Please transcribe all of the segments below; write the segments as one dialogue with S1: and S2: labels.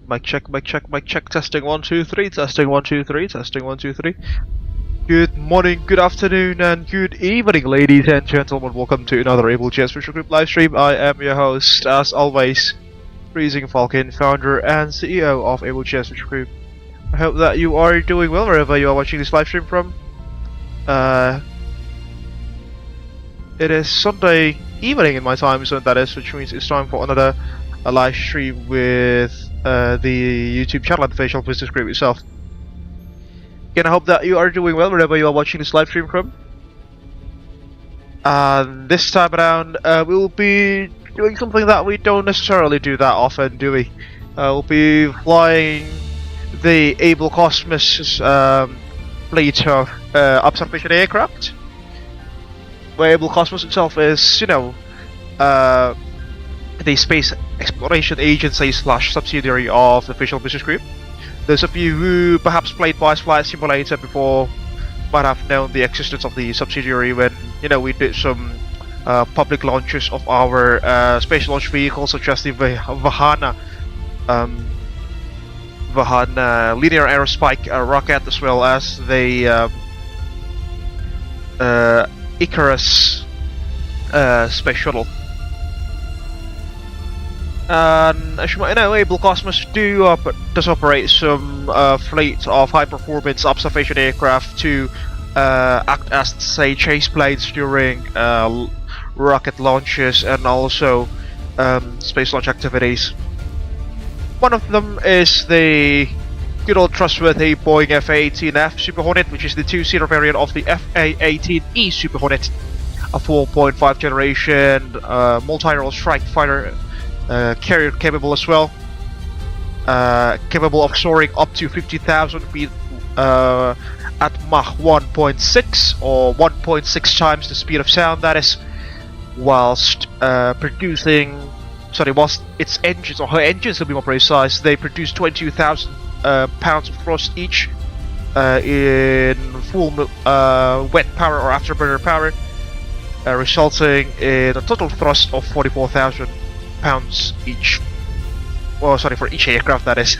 S1: Mic check, mic check, mic check. Testing 1 2 3. Testing 1 2 3. Testing 1 2 3. Good morning, good afternoon, and good evening, ladies and gentlemen. Welcome to another Abel Jets Virtual Group livestream. I am your host, as always, Freezing Falcon, founder and CEO of Abel Jets Virtual Group. I hope that you are doing well wherever you are watching this livestream from. It is Sunday evening in my time zone, that is, which means it's time for another live stream with the YouTube channel and Facial Business Group itself. Again, I hope that you are doing well wherever you are watching this live stream from. This time around, we'll be doing something that we don't necessarily do that often, do we? We'll be flying the Abel Cosmos fleet of observation aircraft. Where Abel Cosmos itself is, you know, the space exploration agency / subsidiary of the Facial Business Group. Those of you who perhaps played Flight Simulator before might have known the existence of the subsidiary when, you know, we did some public launches of our space launch vehicles, such as the Vahana linear aerospike rocket, as well as the Icarus space shuttle. And as you might know, Abel Cosmos does operate some fleet of high-performance observation aircraft to act as, say, chase planes during rocket launches and also space launch activities. One of them is the good old trustworthy Boeing F/A-18F Super Hornet, which is the two-seater variant of the F/A-18E Super Hornet, a 4.5 generation multi-role strike fighter carrier capable as well, capable of soaring up to 50,000 feet at Mach 1.6 or 1.6 times the speed of sound, that is, whilst its engines, or her engines to be more precise, they produce 22,000 pounds of thrust each in full wet power or afterburner power, resulting in a total thrust of 44,000 pounds each. Well, sorry, for each aircraft, that is.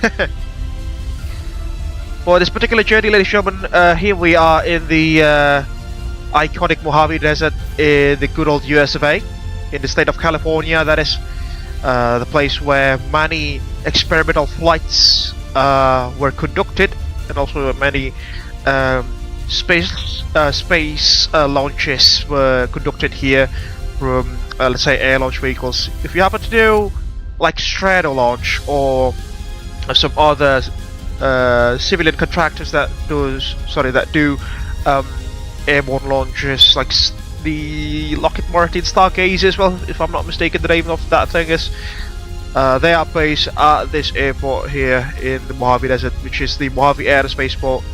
S1: For this particular journey, ladies and gentlemen, here we are in the iconic Mojave Desert in the good old US of A, in the state of California, that is. The place where many experimental flights were conducted, and also many space launches were conducted here from, let's say, air launch vehicles. If you happen to do like Strato launch or some other civilian contractors that do airborne launches, like the Lockheed Martin Stargazers, well, if I'm not mistaken, the name of that thing is, they are based at this airport here in the Mojave Desert, which is the Mojave Air Spaceport.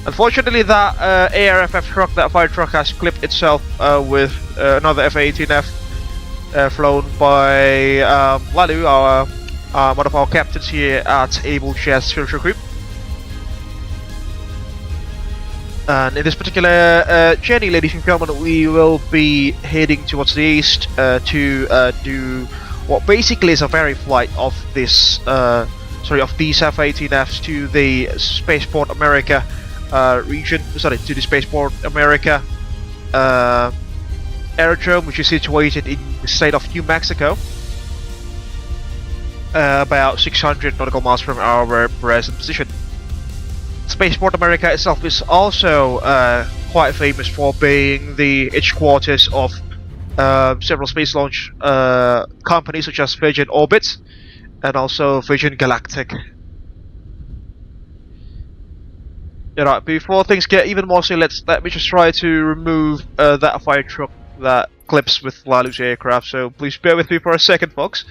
S1: Unfortunately, that ARFF truck, that fire truck, has clipped itself with another F/A-18F flown by Lalu, one of our captains here at Abel Jets Virtual Group. And in this particular journey, ladies and gentlemen, we will be heading towards the east to do what basically is a ferry flight of this, of these F/A-18Fs to the Spaceport America region. To the Spaceport America aerodrome, which is situated in the state of New Mexico, about 600 nautical miles from our present position. Spaceport America itself is also quite famous for being the headquarters of several space launch companies, such as Virgin Orbit and also Virgin Galactic. Alright, before things get even more silly, let me just try to remove that fire truck that clips with Lalu's aircraft, so please bear with me for a second, folks.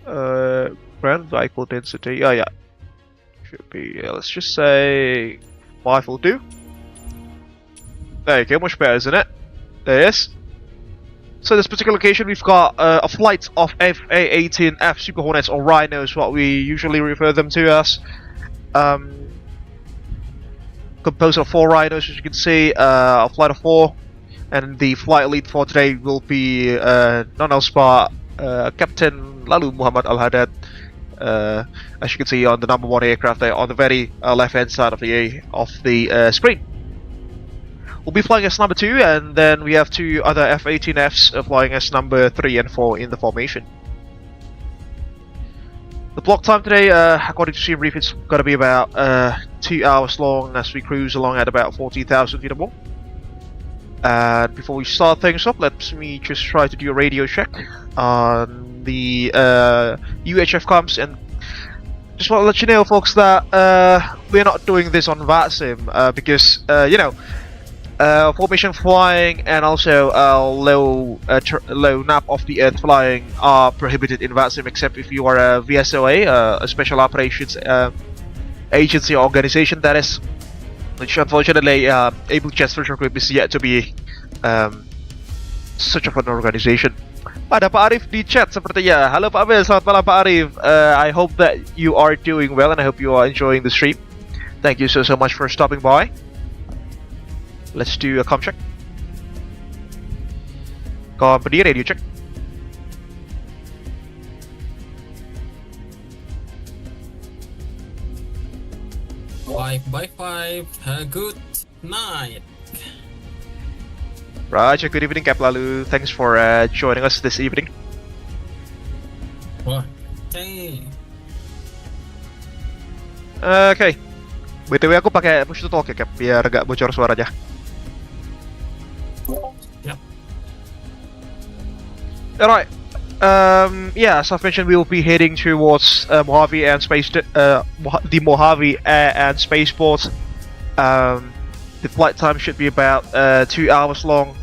S1: Ground vehicle density, oh yeah. Should be, let's just say 5 will do. There you go, much better, isn't it? There it is. So this particular location, we've got a flight of F/A-18F Super Hornets, or Rhinos, what we usually refer them to as. Composed of 4 Rhinos, as you can see, a flight of 4, and the flight lead for today will be none else but Captain Lalu Muhammad Al Haddad, as you can see on the number 1 aircraft there on the very left-hand side of the screen. We'll be flying as number 2, and then we have 2 other F-18Fs flying as number 3 and 4 in the formation. The block time today, according to Steam Brief, it's going to be about 2 hours long as we cruise along at about 40,000 feet or more. And before we start things up, let me just try to do a radio check on the UHF comms, and just want to let you know, folks, that we're not doing this on VATSIM because, you know, formation flying and also low nap off the earth flying are prohibited in VATSIM, except if you are a VSOA, a special operations agency or organization, that is, which unfortunately Abel Jets Virtual Group is yet to be such of an organization. Ada Pak Arif di chat sepertinya. Halo Pak Abel, selamat malam Pak Arif. I hope that you are doing well and I hope you are enjoying the stream. Thank you so much for stopping by. Let's do a comm check. Company radio check.
S2: Five by 5. Good night.
S1: Roger, good evening Cap Lalu. Thanks for joining us this evening.
S2: Wah, hey.
S1: Okay. BTW aku pakai push to talk ya Cap, biar agak bocor suaranya.
S2: Yep.
S1: Alright. Yeah, as I've mentioned, we will be heading towards Mojave and the Mojave and Spaceport. The flight time should be about 2 hours long,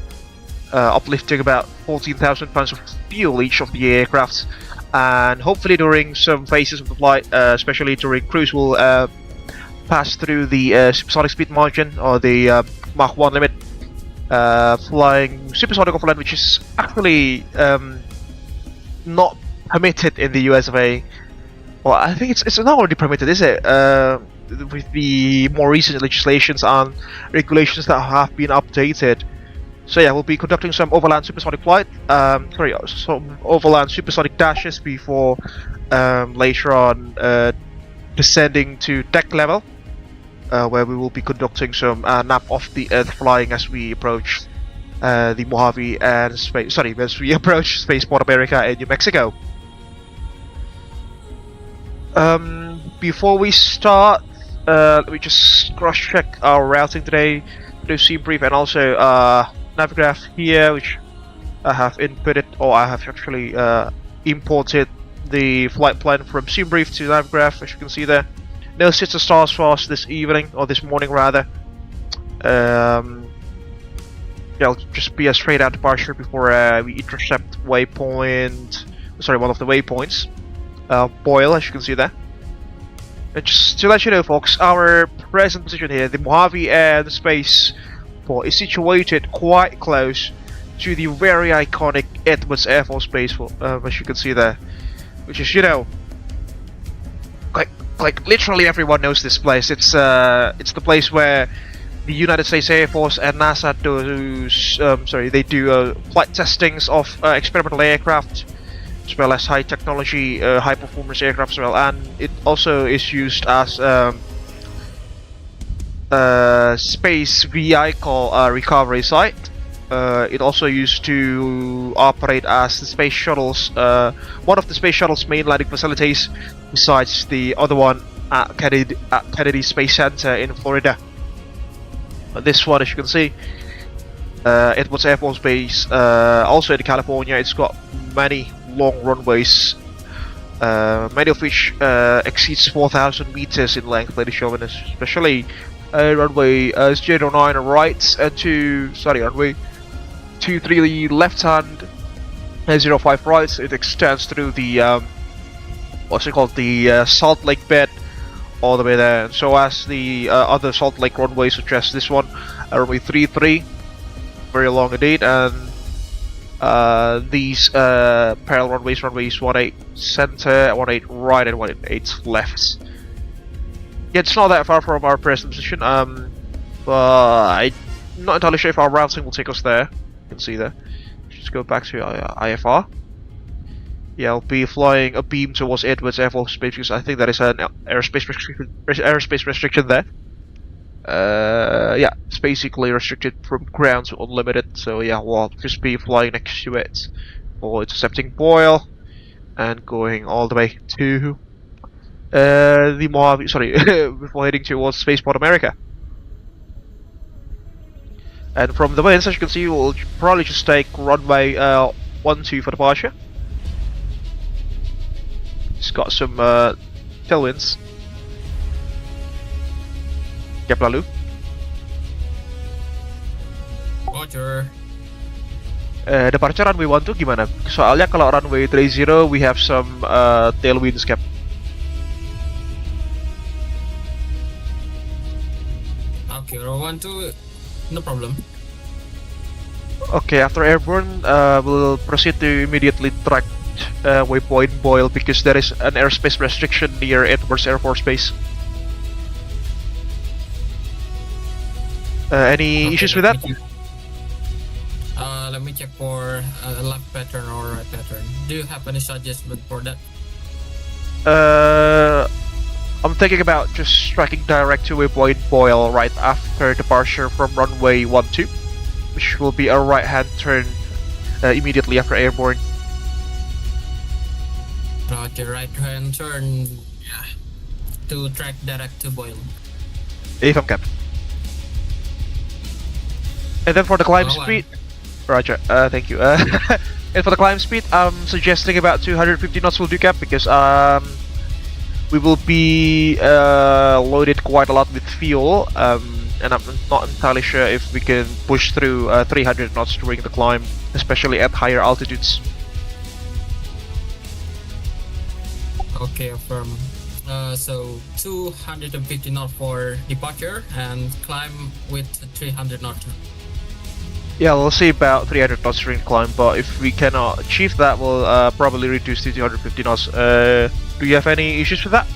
S1: uplifting about 14,000 pounds of fuel each of the aircraft, and hopefully during some phases of the flight, especially during cruise, we'll pass through the supersonic speed margin or the Mach 1 limit, flying supersonic off land, which is actually not permitted in the US of A. Well, I think it's not already permitted, is it? With the more recent legislations and regulations that have been updated. So yeah, we'll be conducting some overland supersonic flight, some overland supersonic dashes before later on descending to deck level, where we will be conducting some nap off the earth flying as we approach the Mojave and as we approach Spaceport America in New Mexico. Before we start, let me just cross-check our routing today. Do Steam Brief and also Navigraph here, which I have inputted, or I have actually imported the flight plan from Steam Brief to Navigraph, as you can see there. No sits or stars for us this evening, or this morning rather. Yeah, it'll just be a straight out departure before we intercept waypoint. Sorry, one of the waypoints. Boyle, as you can see there. And just to let you know, folks, our present position here, the Mojave and Spaceport, is situated quite close to the very iconic Edwards Air Force Base, as you can see there, which is, you know, like literally everyone knows this place. It's the place where the United States Air Force and NASA do flight testings of experimental aircraft, as well as high technology, high performance aircraft as well, and it also is used as space vehicle recovery site. It also used to operate as the space shuttles, one of the space shuttles' main landing facilities, besides the other one at Kennedy Space Center in Florida. This one, as you can see, Edwards Air Force Base, also in California. It's got many long runways, many of which exceeds 4,000 meters in length, ladies and gentlemen, especially runway 09 right and runway 23 left hand and 05 right. It extends through the what's it called, the Salt Lake bed all the way there, and so as the other Salt Lake runways, such as this one, runway 33, very long indeed, and these parallel runways, runways 18 center, 18 right, and 18 left. Yeah, it's not that far from our present position, but I'm not entirely sure if our routing will take us there. You can see there. Just go back to IFR. Yeah, I'll be flying a beam towards Edwards Air Force Base because I think there is an airspace restriction there. Yeah, it's basically restricted from ground to unlimited. So yeah, we'll just be flying next to it for intercepting Boyle and going all the way to the Mojave. Sorry, before heading towards Spaceport America. And from the winds, as you can see, we'll probably just take runway 12 for departure. It's got some tailwinds. Yep, lalu.
S2: Roger.
S1: Departure runway 12 gimana? Soalnya kalau runway 30 we have some tailwinds, Cap.
S2: Okay, row 1, 2, no problem.
S1: Okay, after airborne, we'll proceed to immediately track waypoint Boyle because there is an airspace restriction near Edwards Air Force Base. Any issues with that?
S2: Let me check for a left pattern or right pattern. Do you have any suggestion for that?
S1: I'm thinking about just tracking direct to waypoint Boyle right after departure from runway 12, which will be a right-hand turn immediately after airborne.
S2: Roger, right-hand turn, yeah, to track direct to Boyle.
S1: If I'm Cap. And then for the climb speed, Roger. Thank you. And for the climb speed, I'm suggesting about 250 knots will do, Cap, because we will be loaded quite a lot with fuel, and I'm not entirely sure if we can push through 300 knots during the climb, especially at higher altitudes.
S2: Okay, affirm. So 250 knot for departure and climb with 300 knot.
S1: Yeah, we'll see about 300 knots during the climb, but if we cannot achieve that, we'll probably reduce to 250 knots. Do you have any issues with that?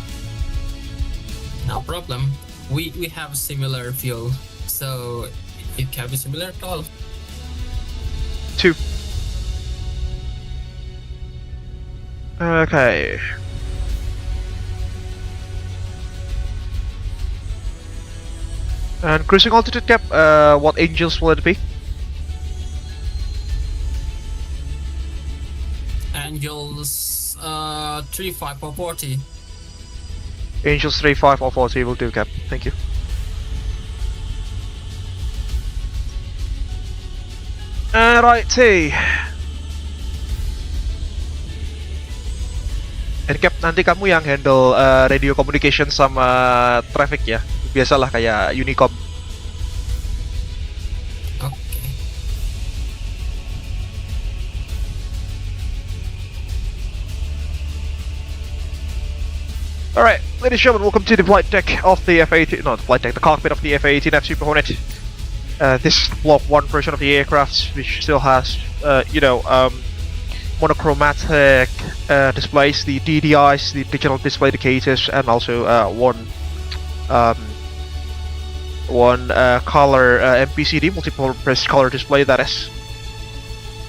S2: No problem. We have similar fuel, so it can be similar at all.
S1: 2. Okay. And cruising altitude, Cap, what angels will it be?
S2: Angels 35 or 40.
S1: Angels 35 or 40 will do, Cap. Thank you. Righty. And Cap, nanti kamu yang handle radio communication sama traffic ya. Biasalah kayak Unicom.
S2: Okay.
S1: Alright, ladies and gentlemen, welcome to the flight deck of the F-18, not the flight deck, the cockpit of the F-18F Super Hornet. This is Block 1 version of the aircraft, which still has, monochromatic displays, the DDIs, the digital display indicators, and also one color MPCD, multi-purpose color display, that is.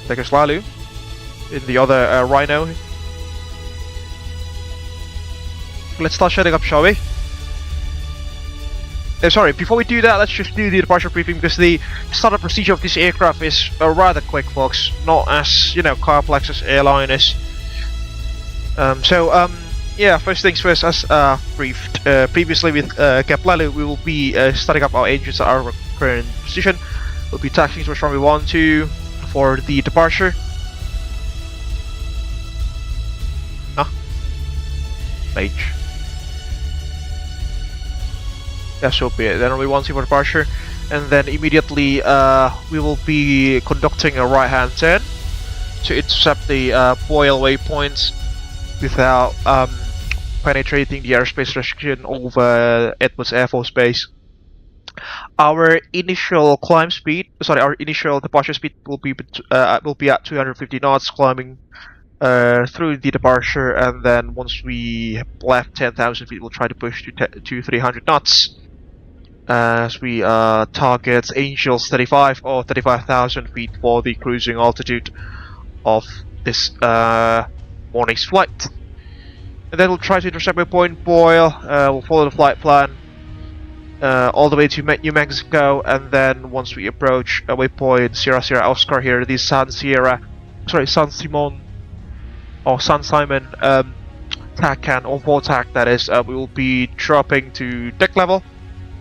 S1: Lekker selalu. In the other Rhino. Let's start setting up, shall we? Sorry, before we do that, let's just do the departure briefing, because the startup procedure of this aircraft is rather quick, folks. Not as, complex as airline is. Yeah, first things first, as briefed previously with Cap Lalu, we will be starting up our engines at our current position. We'll be taxiing towards runway 12 for the departure. Page. Yeah, so be it. Then runway 12 for departure, and then immediately we will be conducting a right-hand turn to intercept the Boyle waypoints without penetrating the airspace restriction over Edwards Air Force Base. Our initial climb speed, our initial departure speed will be at 250 knots, climbing through the departure, and then once we have left 10,000 feet, we'll try to push to 300 knots as we target Angels 35 or 35,000 feet for the cruising altitude of this morning's flight. And then we'll try to intercept Waypoint Boyle. We'll follow the flight plan all the way to New Mexico, and then once we approach Waypoint Sierra Sierra Oscar here, the San Simon TAC and on-board TAC, that is, we will be dropping to deck level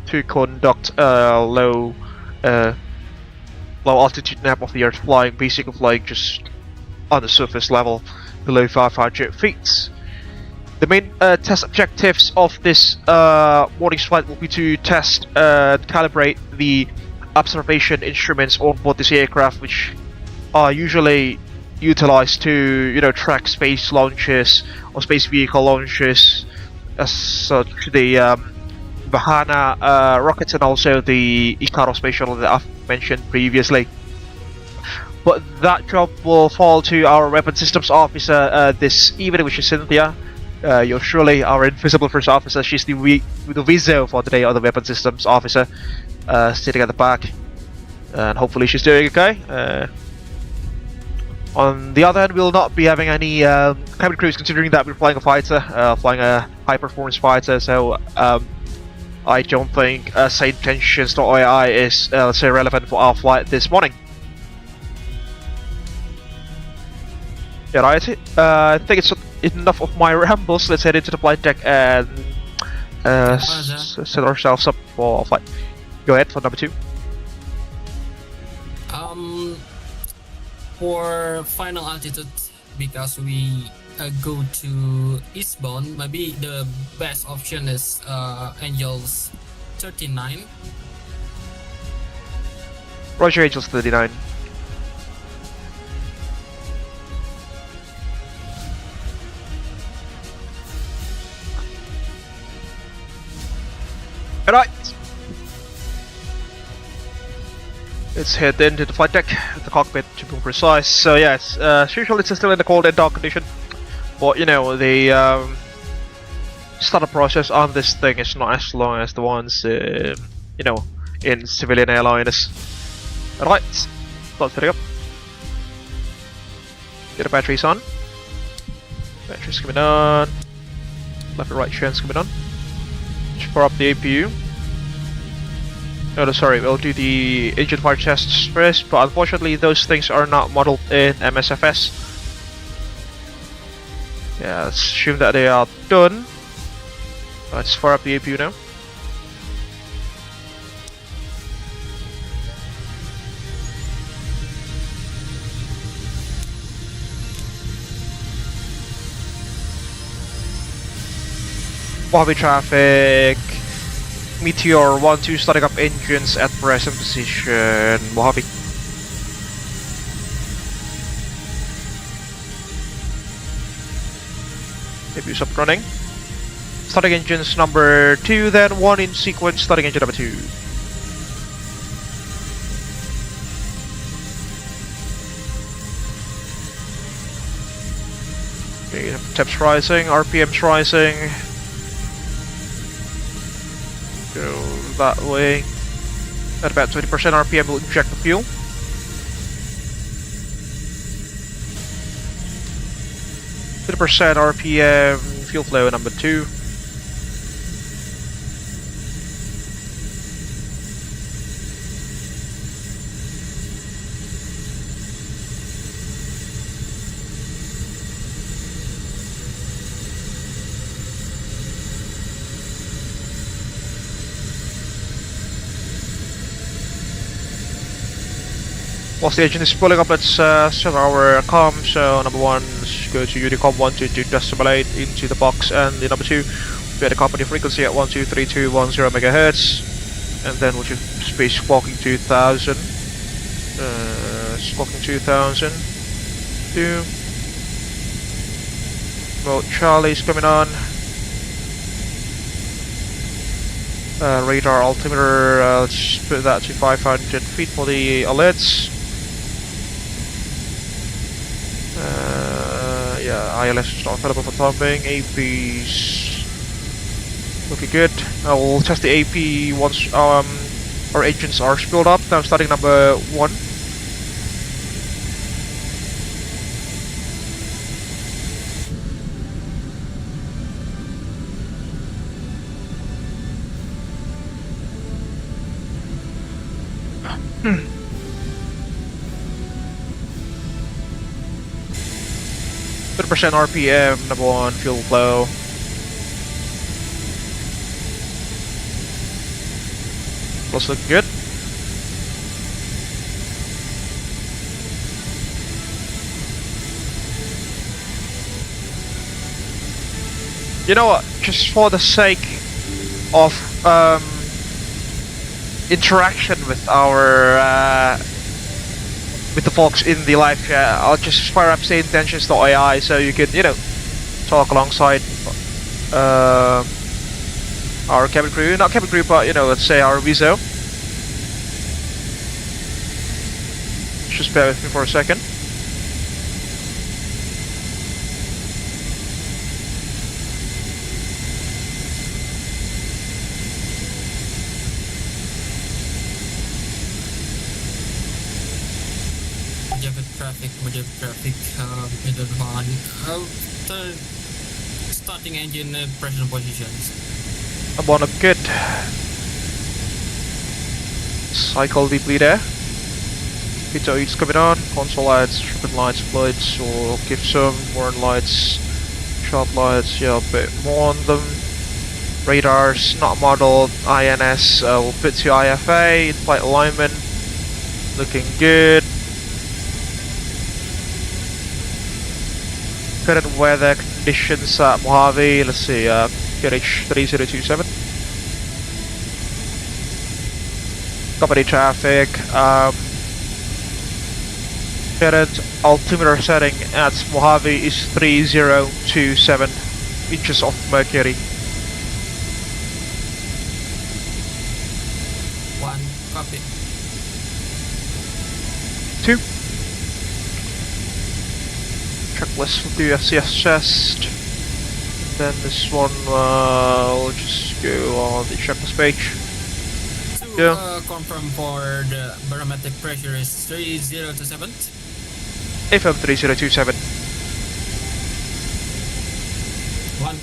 S1: to conduct low altitude nap of the Earth, flying, basically flying just on the surface level below 500 feet. The main test objectives of this morning's flight will be to test and calibrate the observation instruments on board this aircraft, which are usually utilized to, track space launches or space vehicle launches, as such the Vahana rockets and also the Icaro space shuttle that I've mentioned previously. But that job will fall to our weapon systems officer this evening, which is Cynthia. You're surely our invisible first officer. She's the Viso for today, or the weapon systems officer, sitting at the back, and hopefully she's doing okay. On the other hand, we'll not be having any cabin crews, considering that we're flying a fighter, flying a high-performance fighter. So I don't think SayIntentions.AI is, let's say, relevant for our flight this morning. Yeah, right. I think it's enough of my rambles. Let's head into the flight deck and set ourselves up for flight. Go ahead for number 2.
S2: For final altitude, because we go to eastbound, maybe the best option is Angels 39.
S1: Roger, Angels 39. Alright. Let's head into the flight deck, the cockpit to be precise. So yes, usually it's still in the cold and dark condition, but the startup process on this thing is not as long as the ones in civilian airliners. Alright, start setting up. Get the batteries on. Batteries coming on. Left and right strands coming on. Power up the APU. No, sorry, we'll do the engine fire tests first, but unfortunately those things are not modeled in MSFS. Yeah, let's assume that they are done. Let's fire up the APU now. Mojave traffic, Meteor 1-2 starting up engines at present position, Mojave. APU's up running. Starting engines number 2, then 1 in sequence, starting engine number 2. Okay, temps rising, RPMs rising. Go that way. At about 20% RPM, we'll inject the fuel. %, RPM, fuel flow number 2. Whilst the engine is pulling up, let's set our comm. So number 1, let's go to Unicom 122.8 into the box, and the number 2, we had a company frequency at 123210 MHz, and then we'll just be squawking 2000. Squawking 2000. 2. Mode Charlie's coming on. Radar altimeter, let's put that to 500 feet for the alerts. Yeah, ILS is not available for topping. AP's looking good. I will test the AP once our engines are spilled up. Now starting number 1. %, RPM, number 1, fuel flow. Looks looking good. You know what? Just for the sake of interaction with our with the folks in the live chat, I'll just fire up SayIntentions.AI so you can, you know, talk alongside our cabin crew, not cabin crew, but, you know, let's say our VATSIM. Just bear with me for a second.
S2: Mojave traffic, middle one. The starting engine pressure positions.
S1: I'm on a good cycle deeply there. Pizza eats coming on, console lights, tripping lights, floats, or give some warn lights, shot lights, yeah, a bit more on them. Radars, not modeled, INS, we'll put to IFA, flight alignment, looking good. Current weather conditions at Mojave, let's see, QH 3027. Company traffic, current altimeter setting at Mojave is 3027 inches of mercury.
S2: 1, copy.
S1: 2. Checklist will do FCS chest. Then this one will just go on the checklist page.
S2: To confirm for the barometric pressure is 3027.
S1: FM 3027.
S2: 1.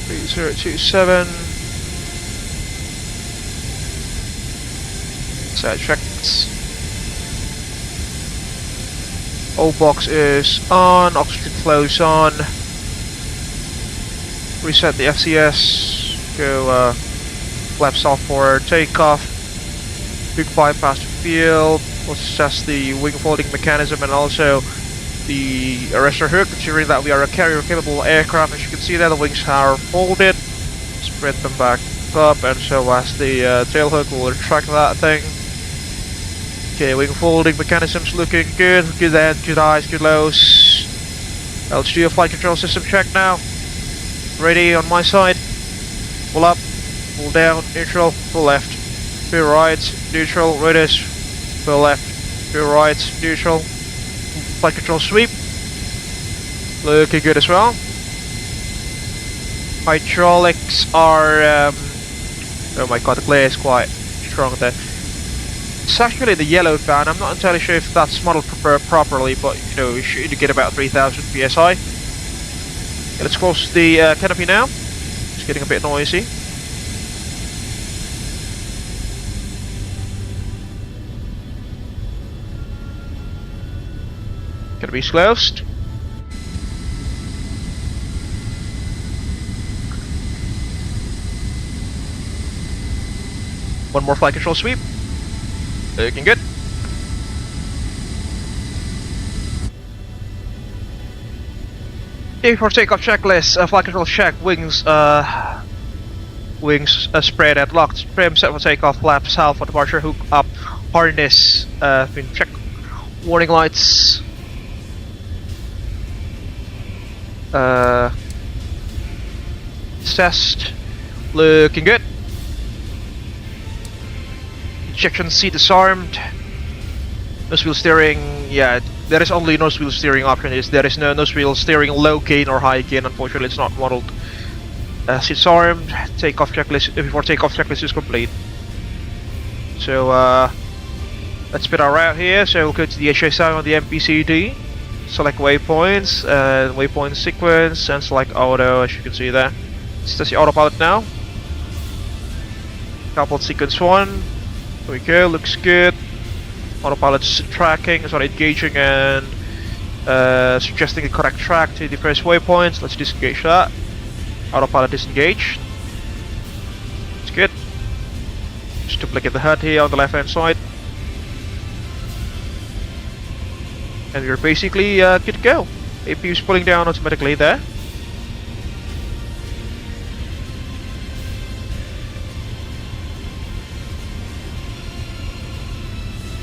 S1: 3027. Set checks. O box is on, oxygen flow is on. Reset the FCS. Go flaps off for takeoff. Quick bypass the field. Let's assess the wing folding mechanism and also the arrestor hook, considering that we are a carrier capable aircraft. As you can see there, the wings are folded. Spread them back up, and so as the tail hook will retract that thing. Okay, wing folding mechanism's looking good. Good end, good highs, good lows. Let's do a flight control system check now. Ready on my side. Pull up, pull down, neutral, pull left. Pull right, neutral, radius. Pull left, pull right, neutral. Flight control sweep. Looking good as well. Hydraulics are... oh my god, the glare is quite strong there. It's actually the yellow fan. I'm not entirely sure if that's modeled properly, but you know, it should indicate about 3000 psi. Okay, let's close the canopy now. It's getting a bit noisy. Canopy's closed. One more flight control sweep. Looking good. For takeoff checklist, flight control check, wings spread at locked, trim set for takeoff, flaps half for departure, hook up, harness, been checked, warning lights, test, looking good. Ejection seat disarmed. Nose wheel steering, yeah, there is only nose wheel steering option. There is no nose wheel steering low gain or high gain. Unfortunately, it's not modeled. Seat disarmed. Takeoff checklist. Before takeoff checklist is complete. So let's spit our route here. So we'll go to the HSI on the MPCD. Select waypoints, waypoint sequence, and select auto. As you can see there, it's just the autopilot now. Coupled sequence 1. There we go, looks good. Autopilot's engaging and suggesting the correct track to the first waypoint. Let's disengage that. Autopilot disengaged. It's good. Just duplicate the HUD here on the left hand side. And we're basically good to go. APU's pulling down automatically there.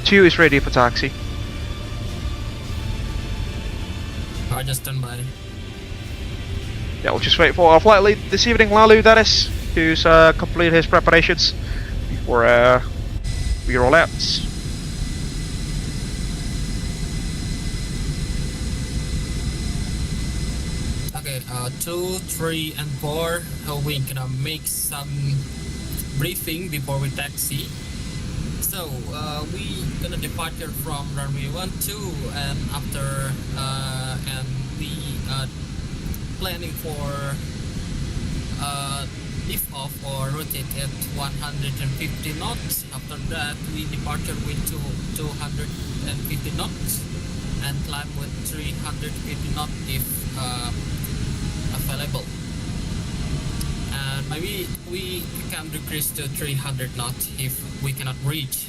S1: Two is ready for taxi.
S2: I just stand by.
S1: Yeah, we'll just wait for our flight lead this evening, Lalu, that is, who's completed his preparations before we roll out.
S2: Okay, 2, 3, and 4. We gonna make some briefing before we taxi. So we gonna departure from runway 12, and after and we planning for lift off or rotate at 150 knots. After that, we departure with 250 knots and climb with 350 knots if available. And maybe we can decrease to 300 knots if we cannot reach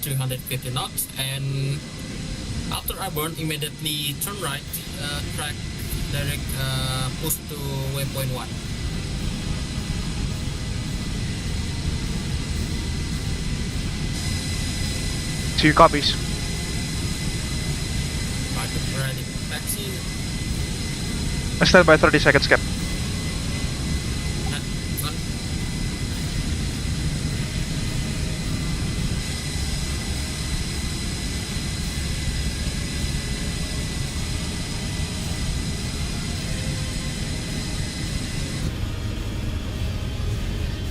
S2: 350 knots. And after I burn, immediately turn right, track direct push to waypoint 1.
S1: Two copies.
S2: Ready, taxi.
S1: I stand by 30 seconds, Cap.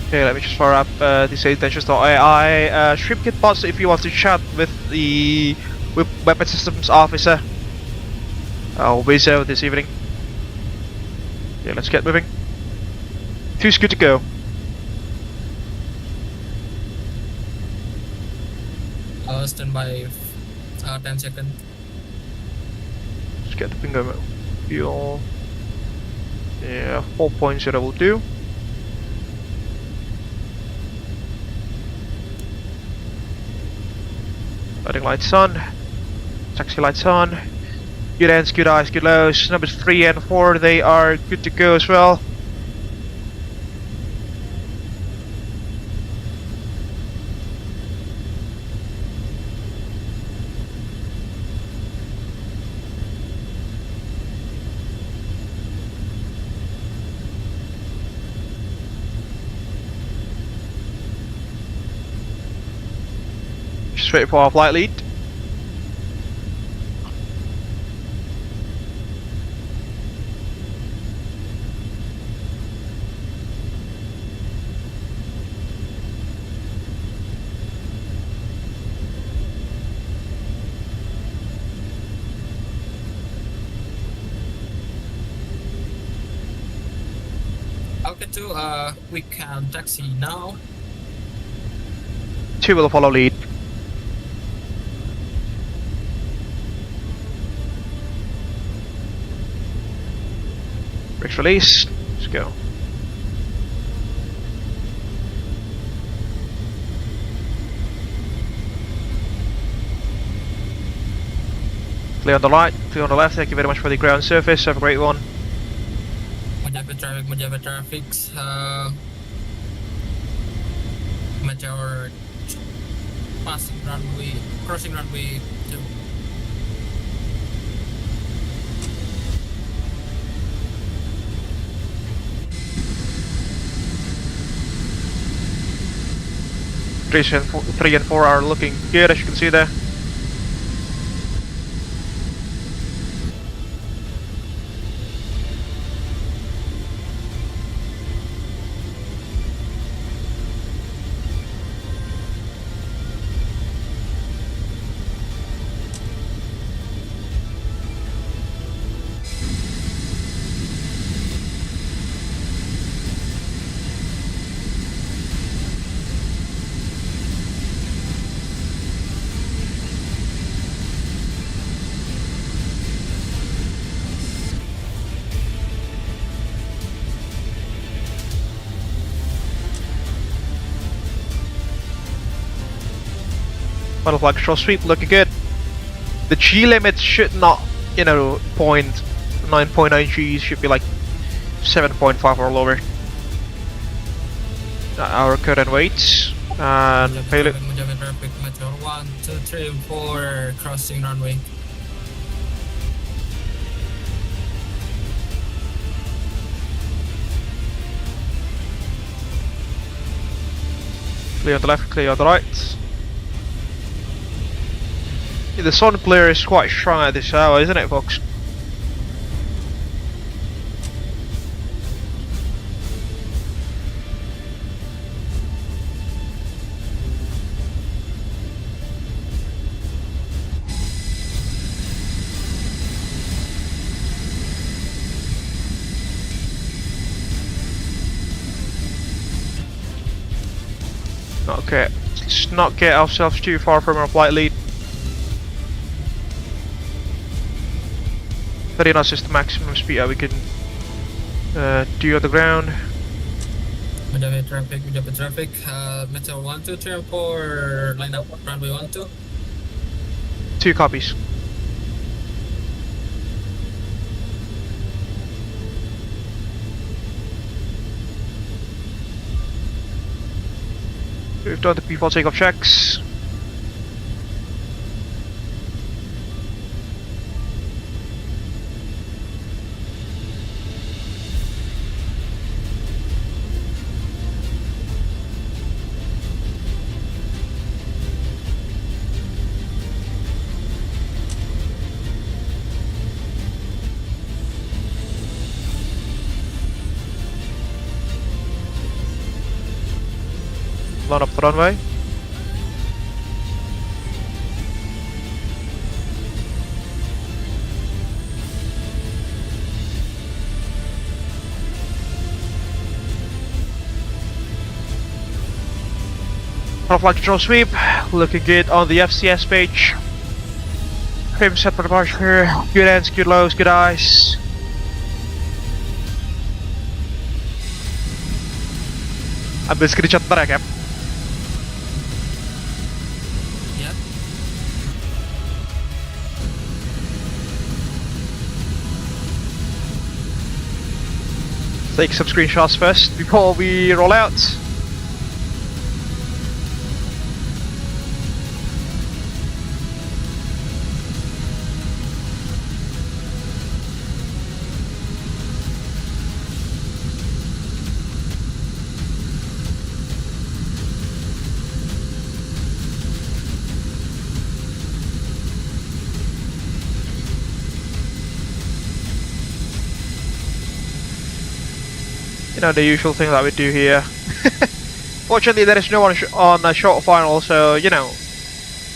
S1: Okay, let me just fire up the SayIntentions.AI stream kit bots if you want to chat with the weapon systems officer. I'll be there this evening. Yeah, let's get moving. Two's good to go.
S2: Stand by 10 seconds.
S1: Let's get the bingo fuel. Yeah, 4.0 will do. Lighting lights on. Taxi lights on. Good ends, good eyes, good lows. Numbers 3 and 4, they are good to go as well. Just wait for our flight lead.
S2: Okay, 2, we can taxi now.
S1: 2 will follow lead. Brakes release. Let's go. Clear on the right, clear on the left. Thank you very much for the ground surface. Have a great one.
S2: Mojave traffic. Major passing runway, crossing runway 2.
S1: Three and four are looking good, as you can see there. Final flag control sweep, looking good. The G limit should not, you know, 9.9 Gs, should be like 7.5 or lower. Our current weights and payload.
S2: Mojave traffic, Metro 1, 2, 3, 4, crossing runway.
S1: Clear on the left, clear on the right. Yeah, the sun glare is quite strong at this hour, isn't it, folks? Okay, let's not get ourselves too far from our flight lead. 30 knots is the maximum speed that we can do on the ground.
S2: Mojave traffic, Metro 1, 2, 3, 4, line up, runway 1, 2.
S1: 2 copies. We've done the P4 takeoff checks. Line up the runway. Flight control sweep, looking good on the FCS page. Frame set for departure, good ends, good lows, good eyes. Ambil screenshot ntar ya, Cap.
S2: Yep.
S1: Take some screenshots first before we roll out. You know, the usual thing that we do here. Fortunately, there is no one on a short final, so you know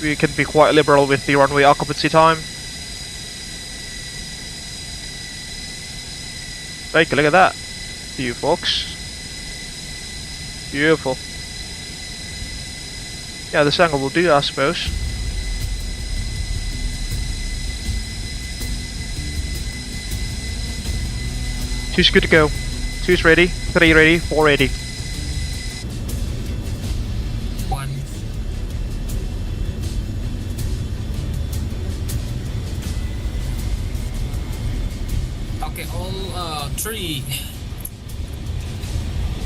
S1: we can be quite liberal with the runway occupancy time. Take a look at that view, folks. Beautiful. Yeah, this angle will do, I suppose. Two's good to go. 2's ready, 3 ready, 4 ready.
S2: 1. Okay, all 3,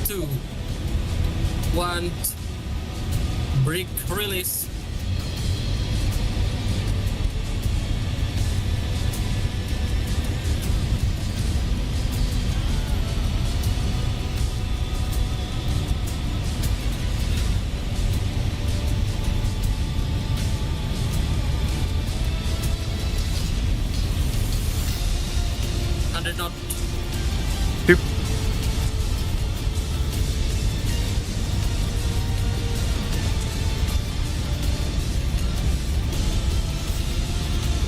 S2: 2, 1, brake release. Not
S1: 2.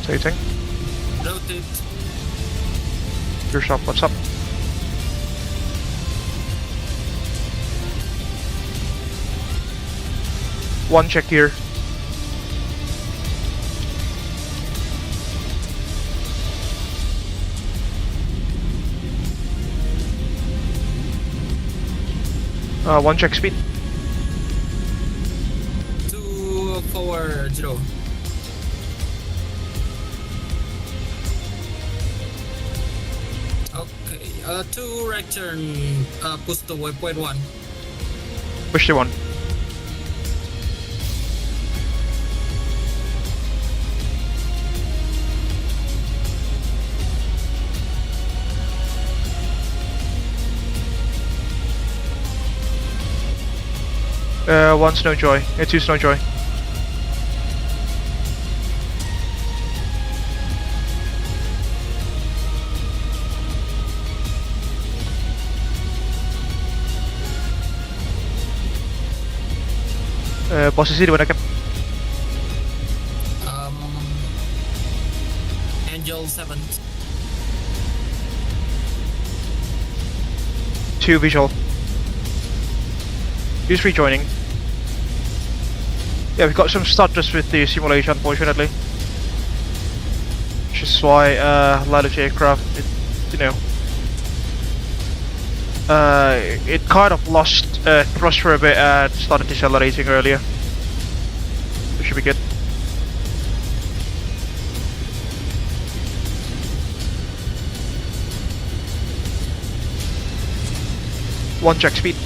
S1: Rotating.
S2: rotate.
S1: Yourself, what's up? One check here. One check speed.
S2: 2 forward 0. Okay, to return, push to waypoint 1.
S1: Push to 1. One snow joy, 2 snow joy. Posisi di mana, Cap?
S2: Angel 7.
S1: 2 visual. Use rejoining. Yeah, we've got some stutters with the simulation, unfortunately. Which is why Lilac aircraft, it kind of lost thrust for a bit and started decelerating earlier. It should be good. One check speed.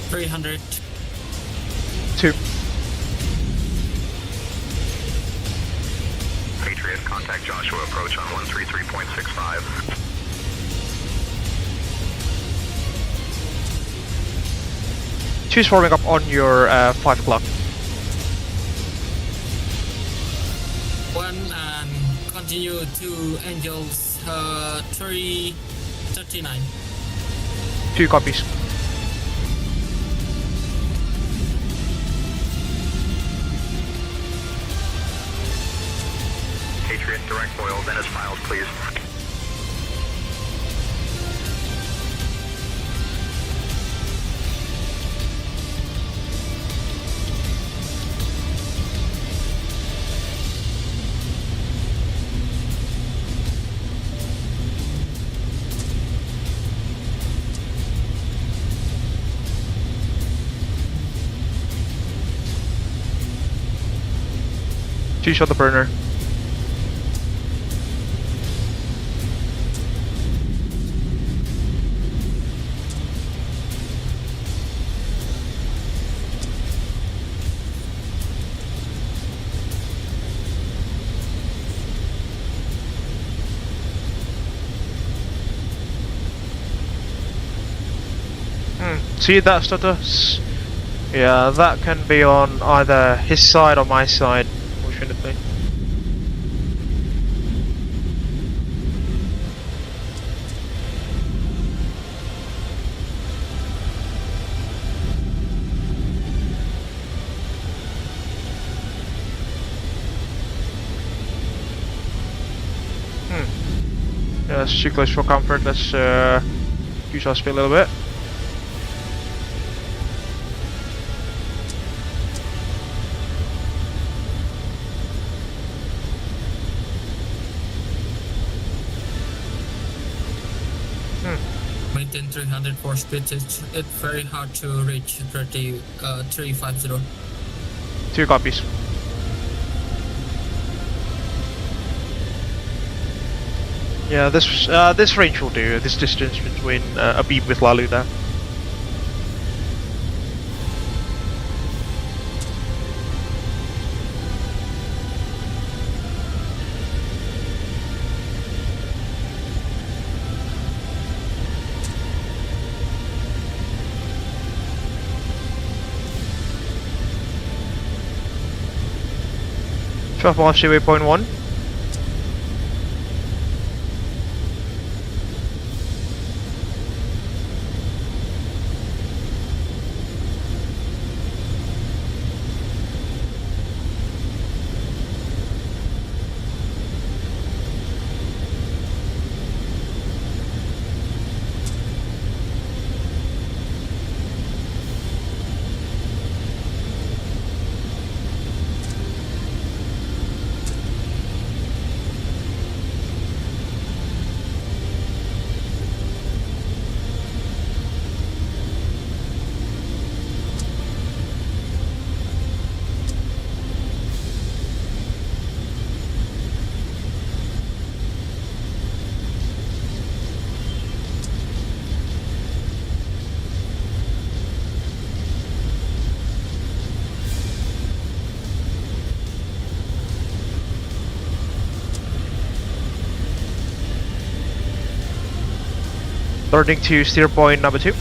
S2: 300.
S1: 2.
S3: Patriot, contact Joshua, approach on 133.65.
S1: Two's forming up on your 5 o'clock.
S2: 1 and continue to Angels 339.
S1: 2 copies.
S3: Patriot, direct foil, Venice files, please.
S1: She's on the burner. See that stutter? Yeah, that can be on either his side or my side, fortunately. Yeah, it's too close for comfort. Let's use our speed a little bit.
S2: Maintain 300 for speed. It's very hard to reach 350.
S1: 2 copies. Yeah, this range will do. This distance between a beam with Lalu there. Drop off waypoint 1. Turning to steer point number 2.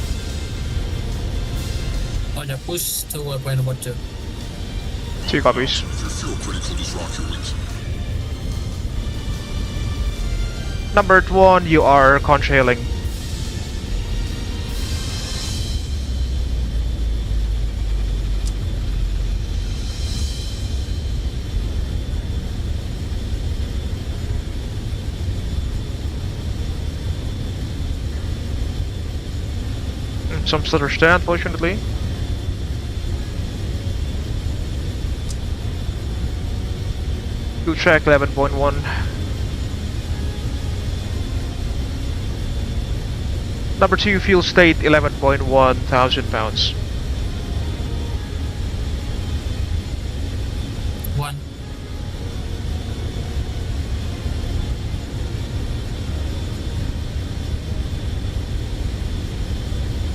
S2: Roger, push to point number 2.
S1: 2 copies.
S4: If you feel critical, just rock your wings.
S1: Number 1, you are conch hailing. Some stutter stand, fortunately. Fuel track 11.1. Number 2, fuel state 11.1 thousand pounds.
S2: 1.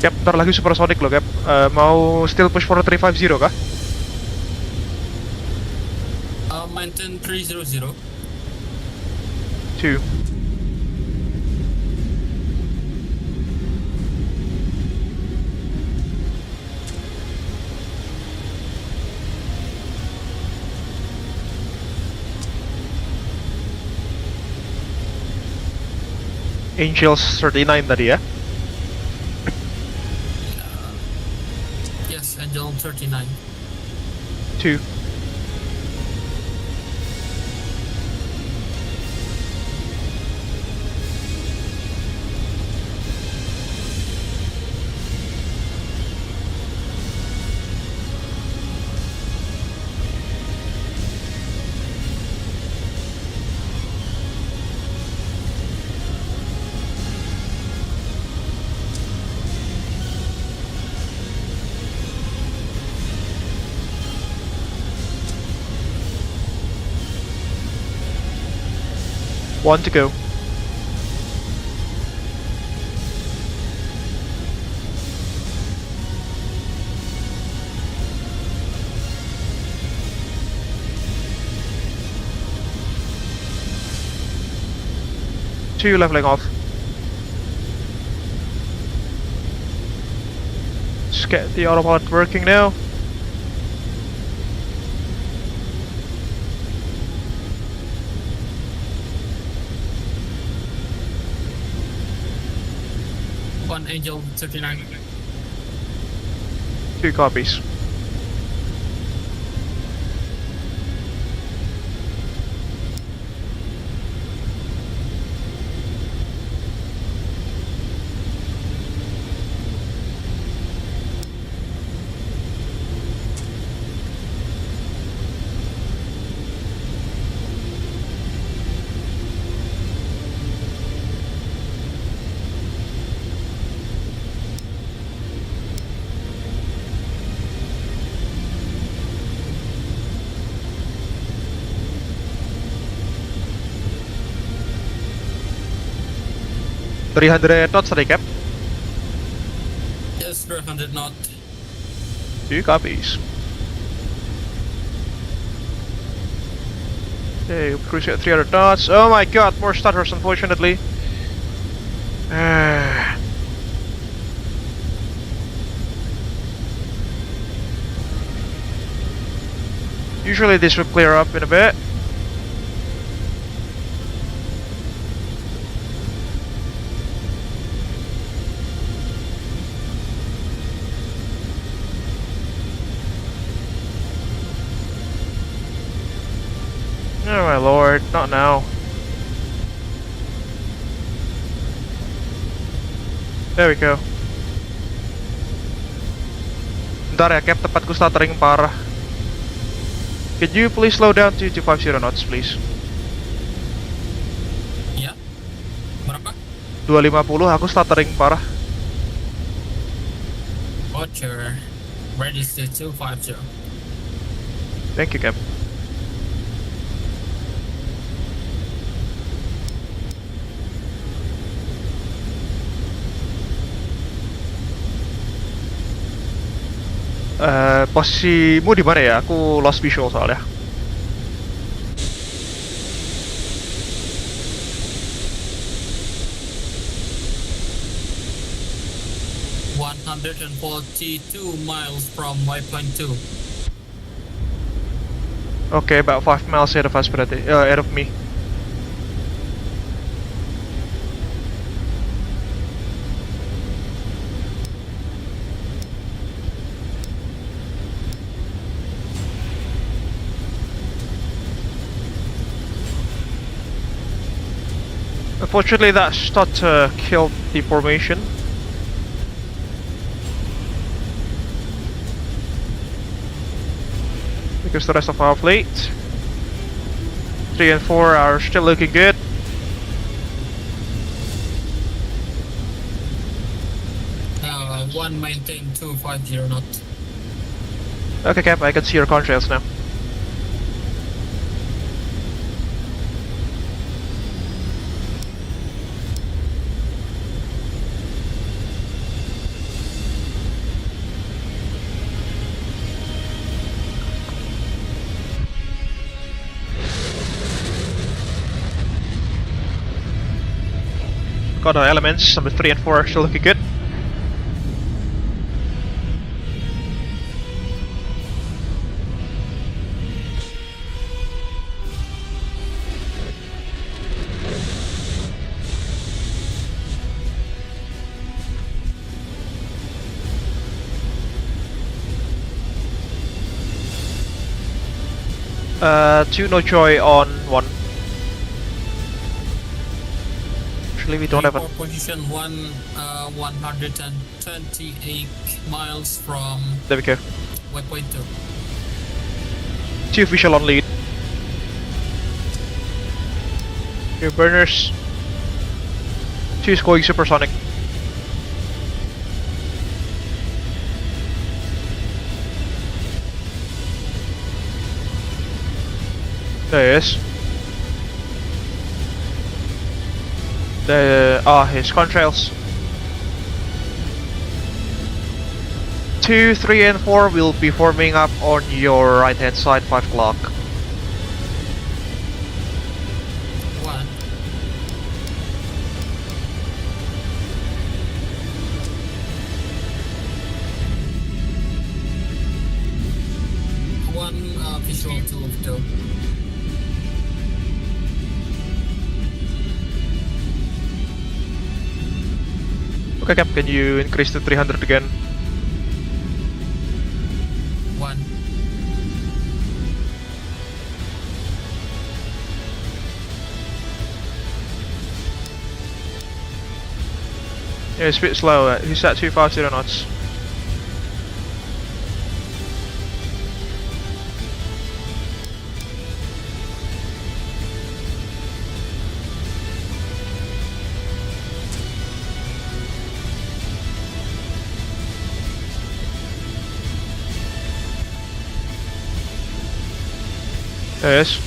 S1: Yap, ntar lagi supersonic loh, Cap. Mau still push for 350 kah?
S2: Maintain 300.
S1: 2. Angels 39 tadi ya.
S2: Yes, Angel 39.
S1: 2. One to go. Two leveling off. Let's get the autopilot working now.
S2: One Angel 39.
S1: 2 copies. $300 knots tadi, Cap.
S2: Yes, 300 knot.
S1: 2 copies. Okay, cruise at 300 knots. Oh my god, more stutters unfortunately. Usually this will clear up in a bit. Oh my lord, not now. There we go. Bentar ya, Cap, tempatku stuttering parah. Could you please slow down to 250 knots, please?
S2: Ya. Berapa?
S1: 250, aku stuttering parah.
S2: Roger. Ready to 250.
S1: Thank you, Cap. Posisimu di mana ya? Aku lost visual soalnya.
S2: 142 miles from waypoint 2.
S1: Okay, about 5 miles ahead of us, but ahead of me. Unfortunately, that shot killed the formation. Because the rest of our fleet, 3 and 4 are still looking good.
S2: One maintain 250 knot.
S1: Okay, Cap, I can see your contrails now. Got our elements, number 3 and 4 are still looking good. Two no joy on 1. Actually, we don't have a...
S2: position 128 miles from
S1: There we go.
S2: waypoint 2.
S1: 2 official on lead. Your burners. 2 is going supersonic. There he is. There are his contrails. 2, 3 and 4 will be forming up on your right hand side, 5 o'clock.
S2: 1. Visual 2 of 2.
S1: Okay, Cap, can you increase to 300 again?
S2: 1.
S1: Yeah, it's a bit slow. He's at 250 knots. There it is.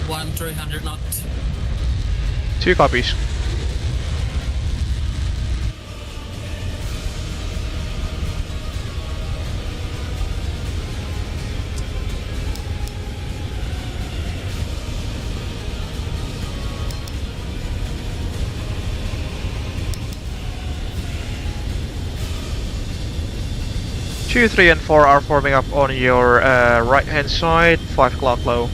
S2: One 300 knot.
S1: 2 copies. Two, 3 and 4 are forming up on your right hand side, 5 o'clock low.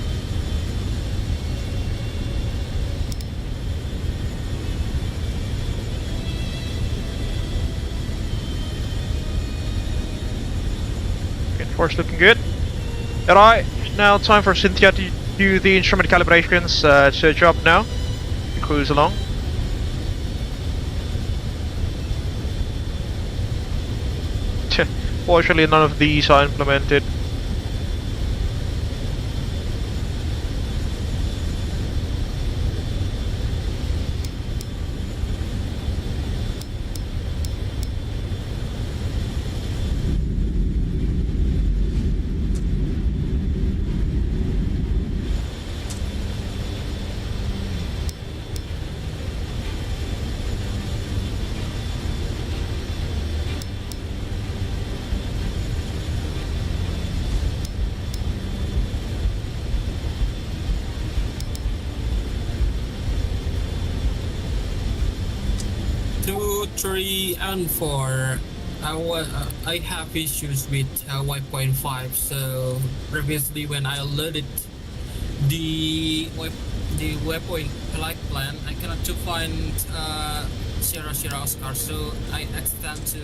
S1: Okay, 4's looking good. Alright, now time for Cynthia to do the instrument calibrations. It's her job now. You cruise along. Fortunately, none of these are implemented.
S2: 3 and 4, I have issues with waypoint 5. So previously when I loaded the waypoint flight plan, I cannot to find Sierra Oscar, so I extend to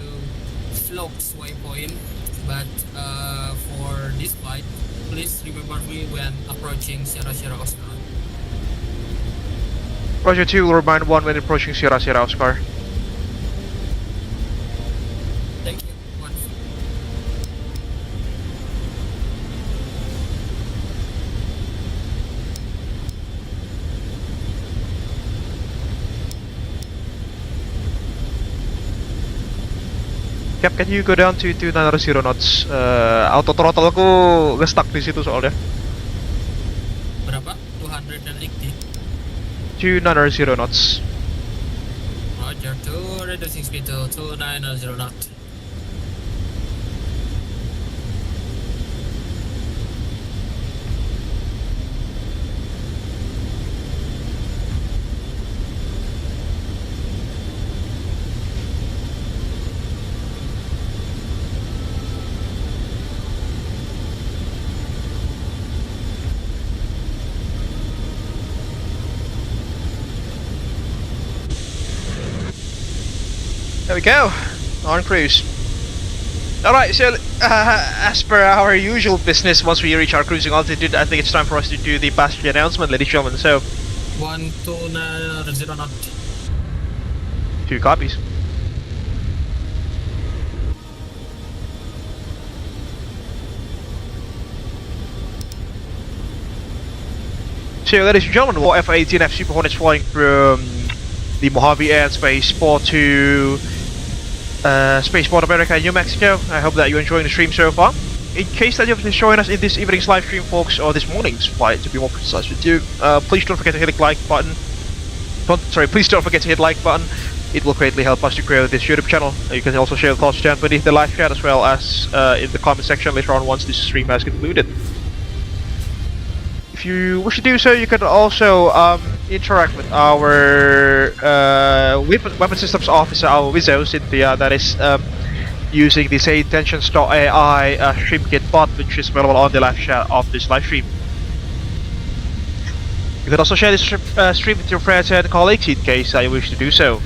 S2: Flox waypoint. But for this flight, please remember me when approaching Sierra Oscar.
S1: Roger 2 will remind 1 when approaching Sierra Oscar.
S2: Thank you. Once.
S1: Cap, can you go down to 290 knots? Auto throttle ko stuck di situ soalnya.
S2: Berapa? 280.
S1: 290 knots.
S2: Roger, 2 reducing speed to 290 knot.
S1: There we go, on cruise. Alright, so as per our usual business, once we reach our cruising altitude, I think it's time for us to do the passenger announcement, ladies and gentlemen. So,
S2: 1290 knot.
S1: 2 copies. So, ladies and gentlemen, we're F-18F Super Hornets flying from the Mojave and Spaceport to Spaceport America, New Mexico. I hope that you're enjoying the stream so far. In case that you've been joining us in this evening's live stream, folks, or this morning's flight, to be more precise with you, please don't forget to hit the like button. Please don't forget to hit the like button. It will greatly help us to grow this YouTube channel. You can also share the thoughts down beneath the live chat as well as in the comment section later on once this stream has concluded. If you wish to do so, you can also interact with our weapon systems officer, our Wizzo, Cynthia, that is using the SayIntentions.AI stream kit bot, which is available on the live chat of this live stream. You can also share this stream with your friends and colleagues in case you wish to do so.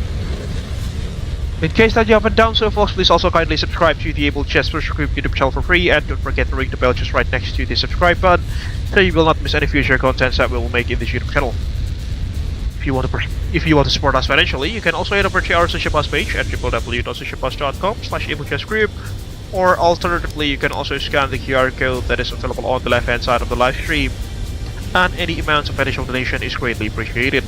S1: In case that you haven't done so, folks, please also kindly subscribe to the Abel Jets Virtual Group YouTube channel for free, and don't forget to ring the bell just right next to the subscribe button, so you will not miss any future contents that we will make in this YouTube channel. If you want to support us financially, you can also head over to our social bus page at www.socialbus.com/AbelJetsGroup, or alternatively, you can also scan the QR code that is available on the left-hand side of the live stream, and any amount of financial donation is greatly appreciated.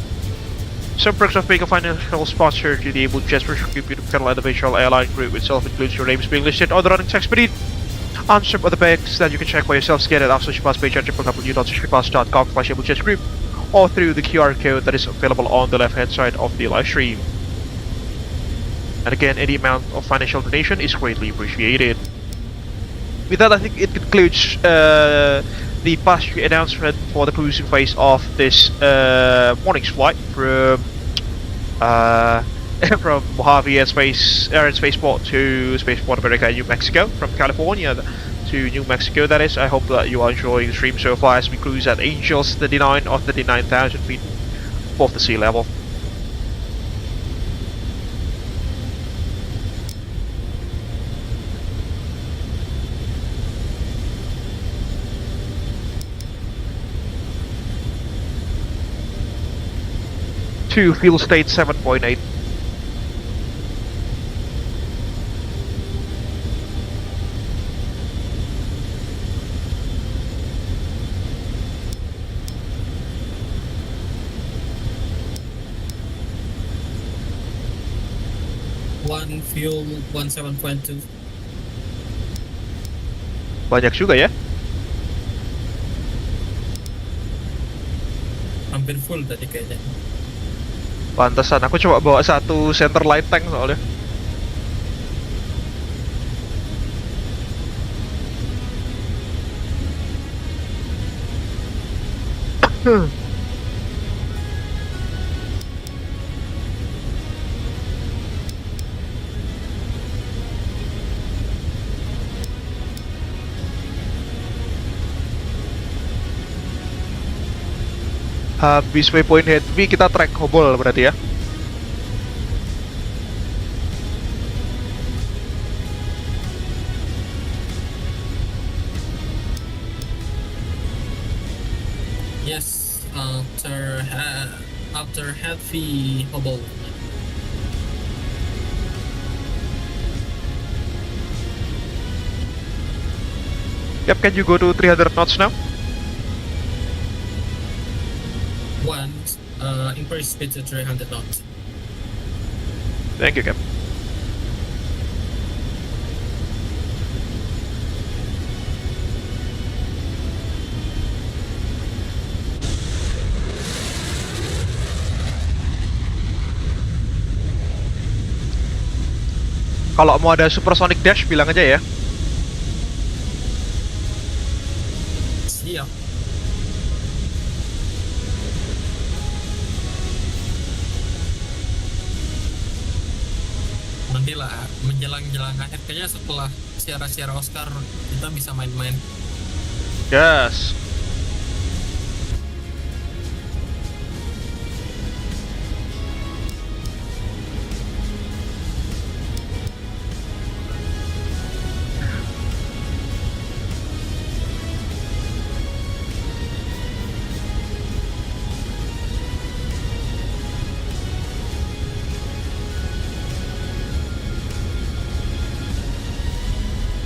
S1: Some perks of being a financial sponsor to the Abel Jets Virtual Group YouTube channel and the virtual airline group itself includes your names being listed on the running text beneath, and some other perks that you can check by yourself. Get at our social bus page at www.socialbus.com/AbelJetsGroup, or through the QR code that is available on the left hand side of the live stream. And again, any amount of financial donation is greatly appreciated. With that, I think it concludes the passenger announcement for the cruising phase of this morning's flight from from Mojave and Spaceport to Spaceport America, New Mexico, from California to New Mexico, that is. I hope that you are enjoying the stream so far as we cruise at Angels 39 or 39,000 feet above the sea level. To fuel state 7.8.
S2: One fuel 17.2.
S1: Banyak juga ya.
S2: Hampir full tadi kayaknya.
S1: Pantesan aku coba bawa satu center light tank soalnya. Habis waypoint heavy kita track hobble berarti ya.
S2: Yes, after heavy hobble.
S1: Yep, can you go to 300 knots now?
S2: One, increase speed to 300 knots.
S1: Thank you, Cap. Kalau mau ada supersonic dash bilang aja ya.
S2: Siap. Nantilah menjelang akhir kayaknya setelah siara Oscar kita bisa main-main.
S1: Yes.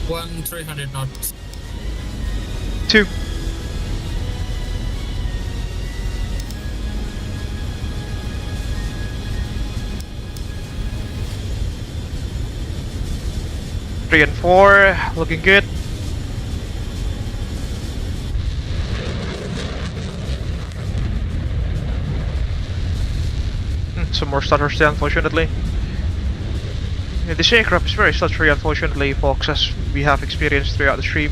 S2: One 300 knots.
S1: 2. Three and 4, looking good. Some more stutters there, unfortunately. Yeah, this aircraft is very stuttery, unfortunately, folks, as we have experienced throughout the stream.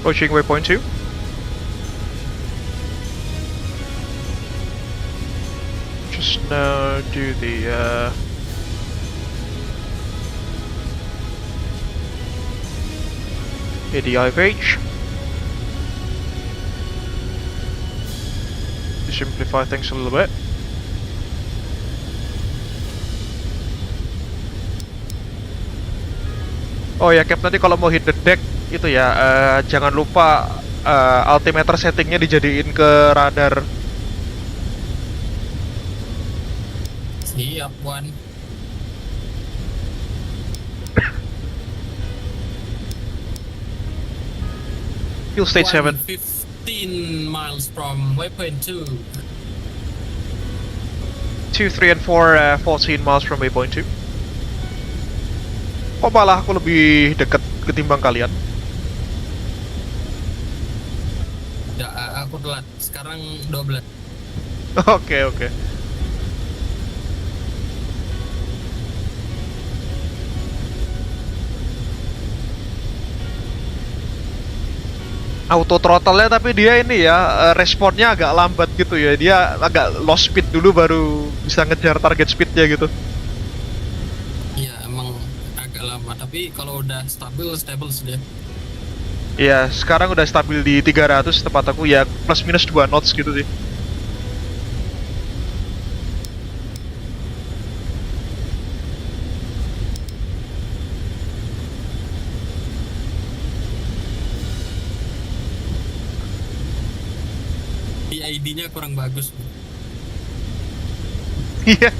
S1: Approaching waypoint 2. Just now do the ADIVH to simplify things a little bit. Oh ya, Cap, nanti kalau mau hit the deck itu ya, jangan lupa altimeter settingnya dijadiin ke radar.
S2: Siap, One.
S1: Fuel state 7.
S2: 15 miles from waypoint 2.
S1: 2, 3, and 4, 14 miles from waypoint 2. Oh, malah aku lebih dekat ketimbang kalian.
S2: Ya, aku telat. Sekarang 12.
S1: Oke. Auto throttle-nya tapi dia ini ya, responnya agak lambat gitu ya. Dia agak low speed dulu baru bisa ngejar target speednya gitu.
S2: Iya, emang agak lama. Tapi kalau udah stabil dia.
S1: Iya, sekarang udah stabil di 300 tepat aku ya, plus minus 2 knots gitu sih.
S2: PID-nya kurang bagus.
S1: Iya.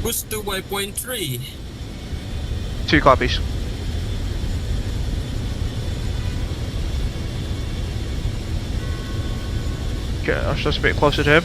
S2: Push to waypoint 3.
S1: 2 copies. Okay, that's just a bit closer to him.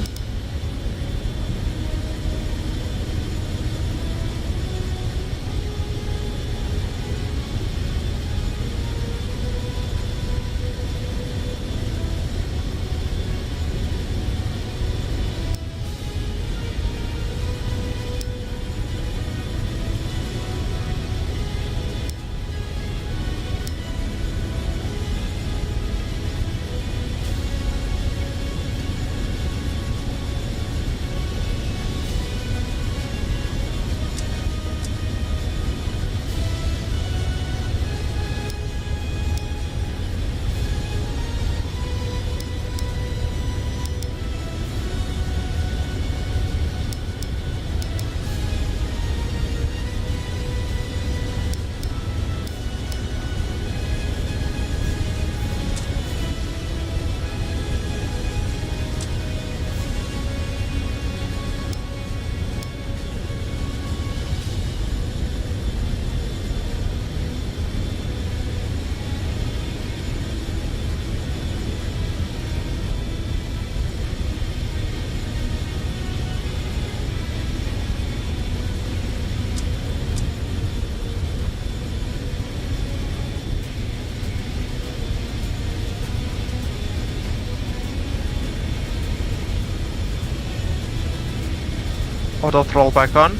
S1: auto throttle back on.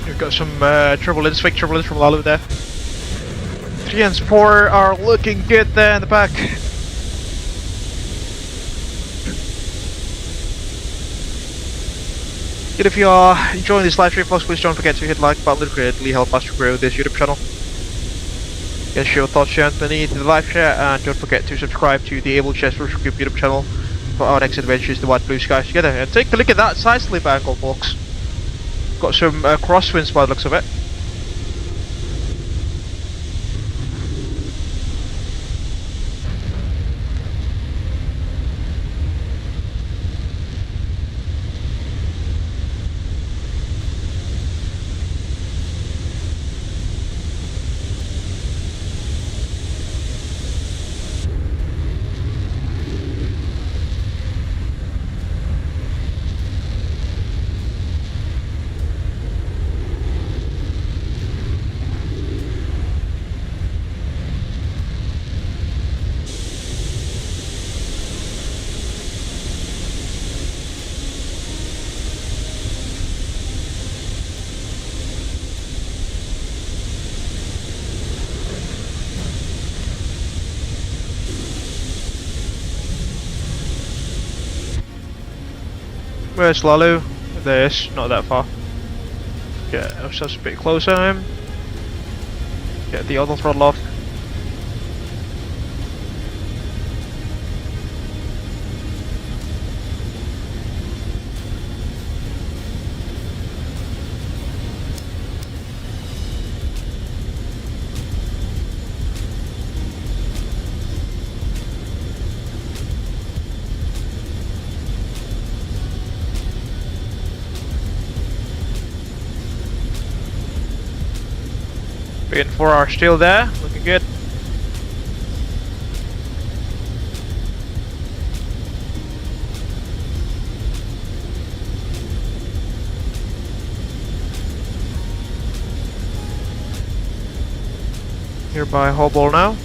S1: We've got some turbulence, fake turbulence from Lalu there. 3 and 4 are looking good there in the back. And if you are enjoying this live stream, folks, please don't forget to hit the like button. It would greatly help us to grow this YouTube channel. Get your thoughts down beneath the live chat, and don't forget to subscribe to the Abel Jets Virtual Group YouTube channel for our next adventures to white blue skies together. And take a look at that side slip angle, folks. Got some crosswinds by the looks of it. Where's Lalu? There's not that far. Get ourselves a bit closer to him. Get the auto throttle off. Three and 4 are still there, looking good. Here by Hobble now.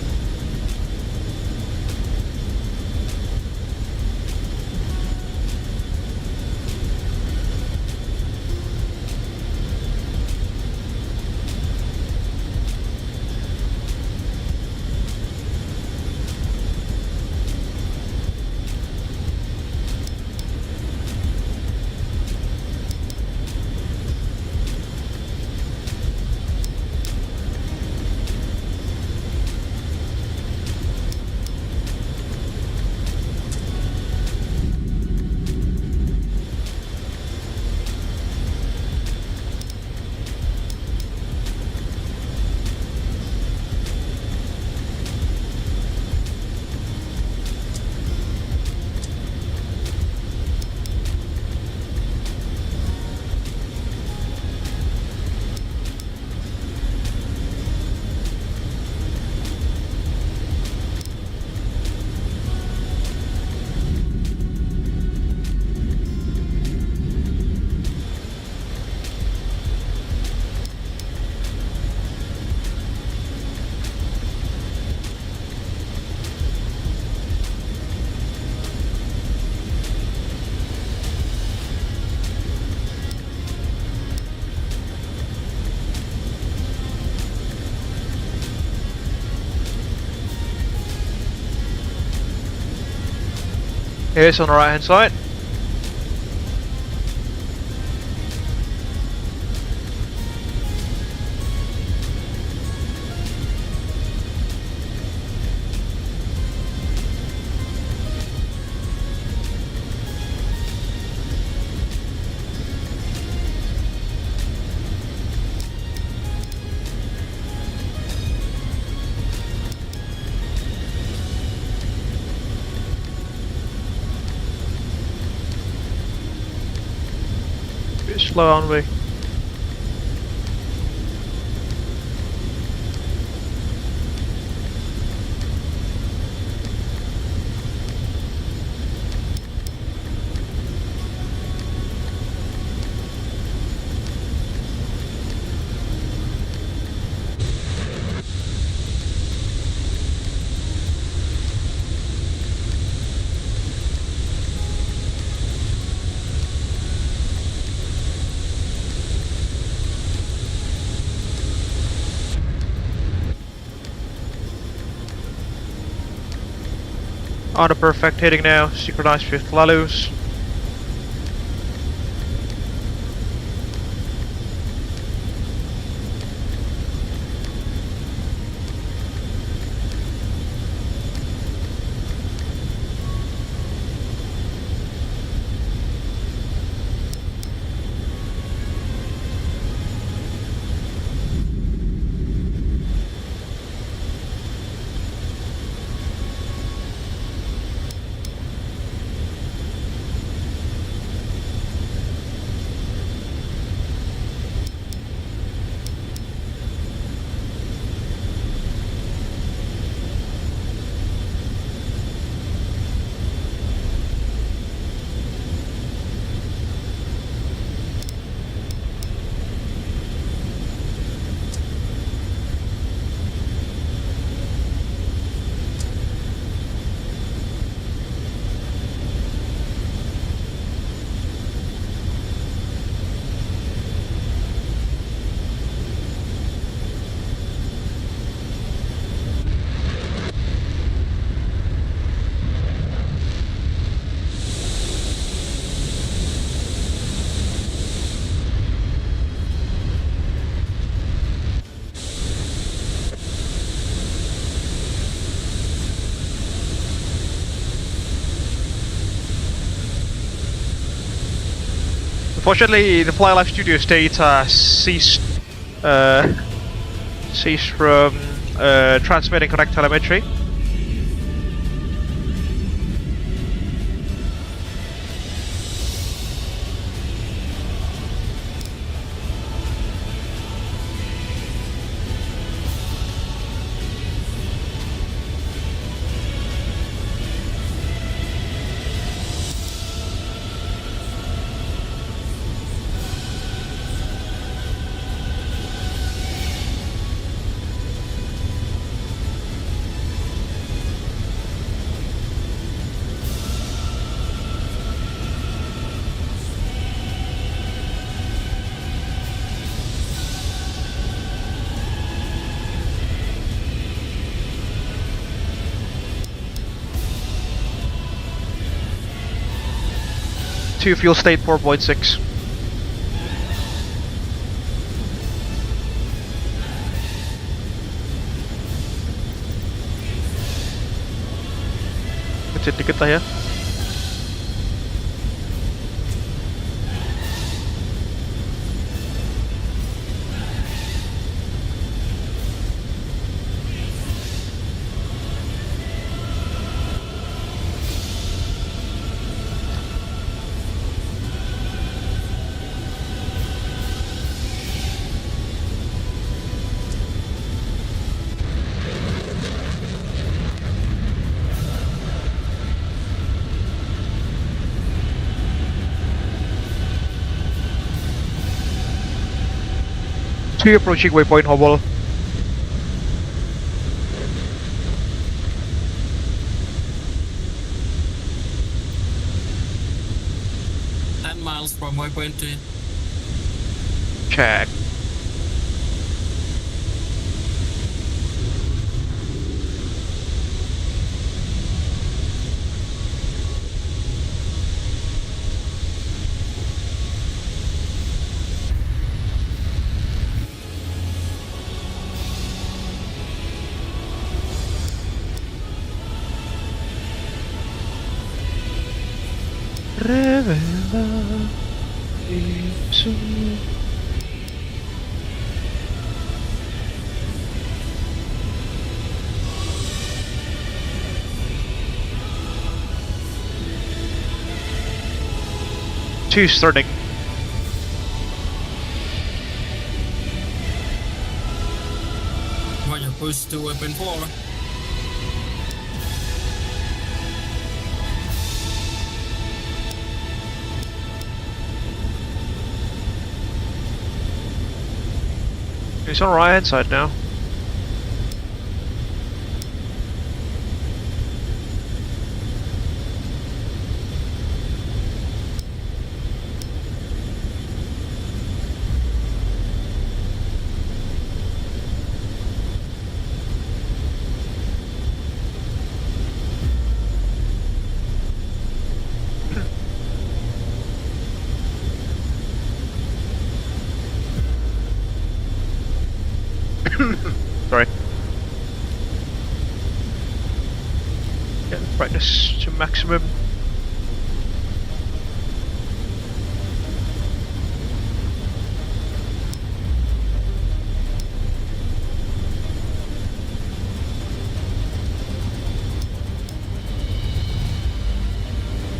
S1: Here's on the right hand side. slow on way. On a perfect heading now, synchronized with Lalus. Unfortunately, the Fly Life Studio state ceased from transmitting correct telemetry. To fuel state 4.6. Kecil dikit lah ya. Approaching waypoint Hubble.
S2: Miles from waypoint 2.
S1: Check. Revela isso. Two starting.
S2: Push to weapon 4.
S1: He's on right hand side now. Sorry. Get the brightness to maximum.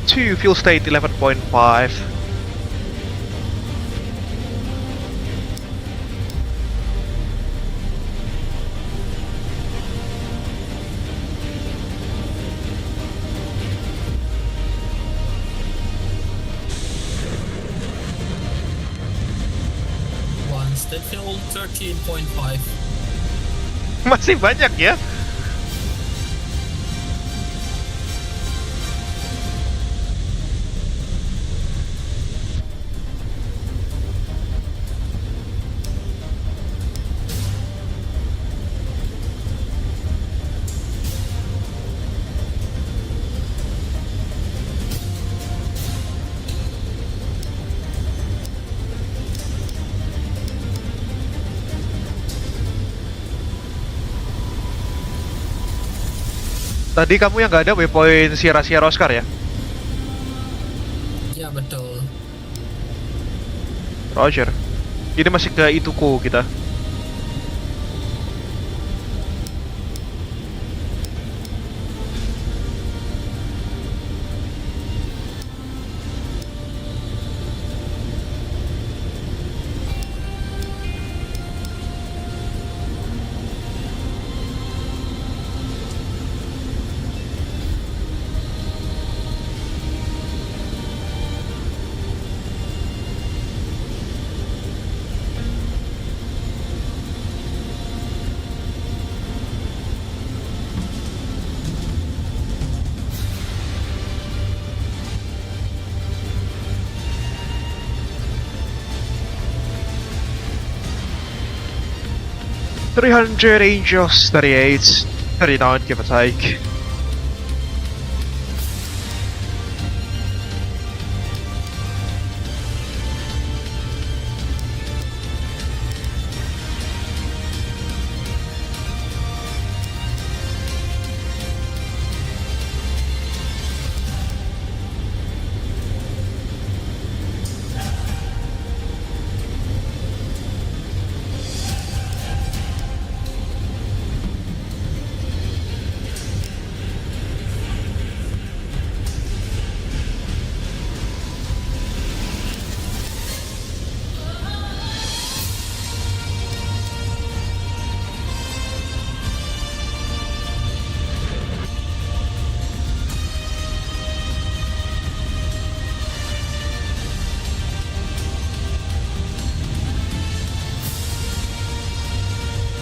S1: Two fuel state 11.5.
S2: State fuel 13.5.
S1: Masih banyak ya. Tadi kamu yang nggak ada waypoint Sierra Oscar ya?
S2: Ya betul.
S1: Roger. Ini masih ke Ituko kita. $300 Angels, 38, 39 give or take.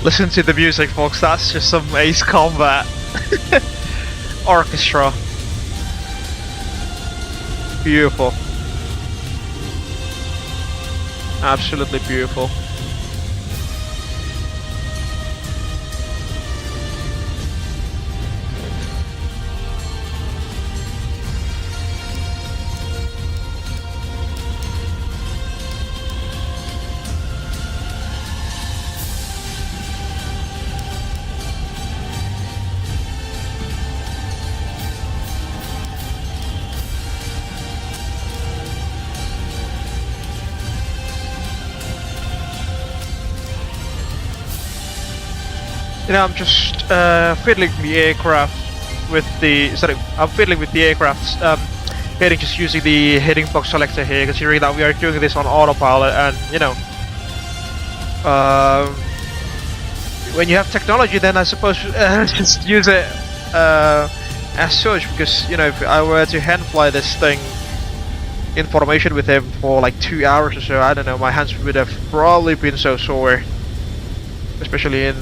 S1: Listen to the music, folks. That's just some Ace Combat orchestra. Beautiful. Absolutely beautiful. You know, I'm just fiddling the aircraft with the. Sorry, I'm fiddling with the aircraft heading, just using the heading box selector here, considering that we are doing this on autopilot, and you know, when you have technology, then I suppose just use it as such. Because you know, if I were to hand fly this thing in formation with him for like 2 hours or so, I don't know, my hands would have probably been so sore, especially in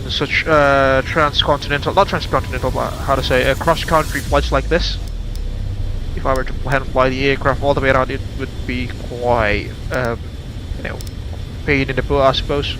S1: such transcontinental, not transcontinental, but how to say, cross-country flights like this. If I were to hand fly the aircraft all the way around, it would be quite, you know, pain in the butt, I suppose.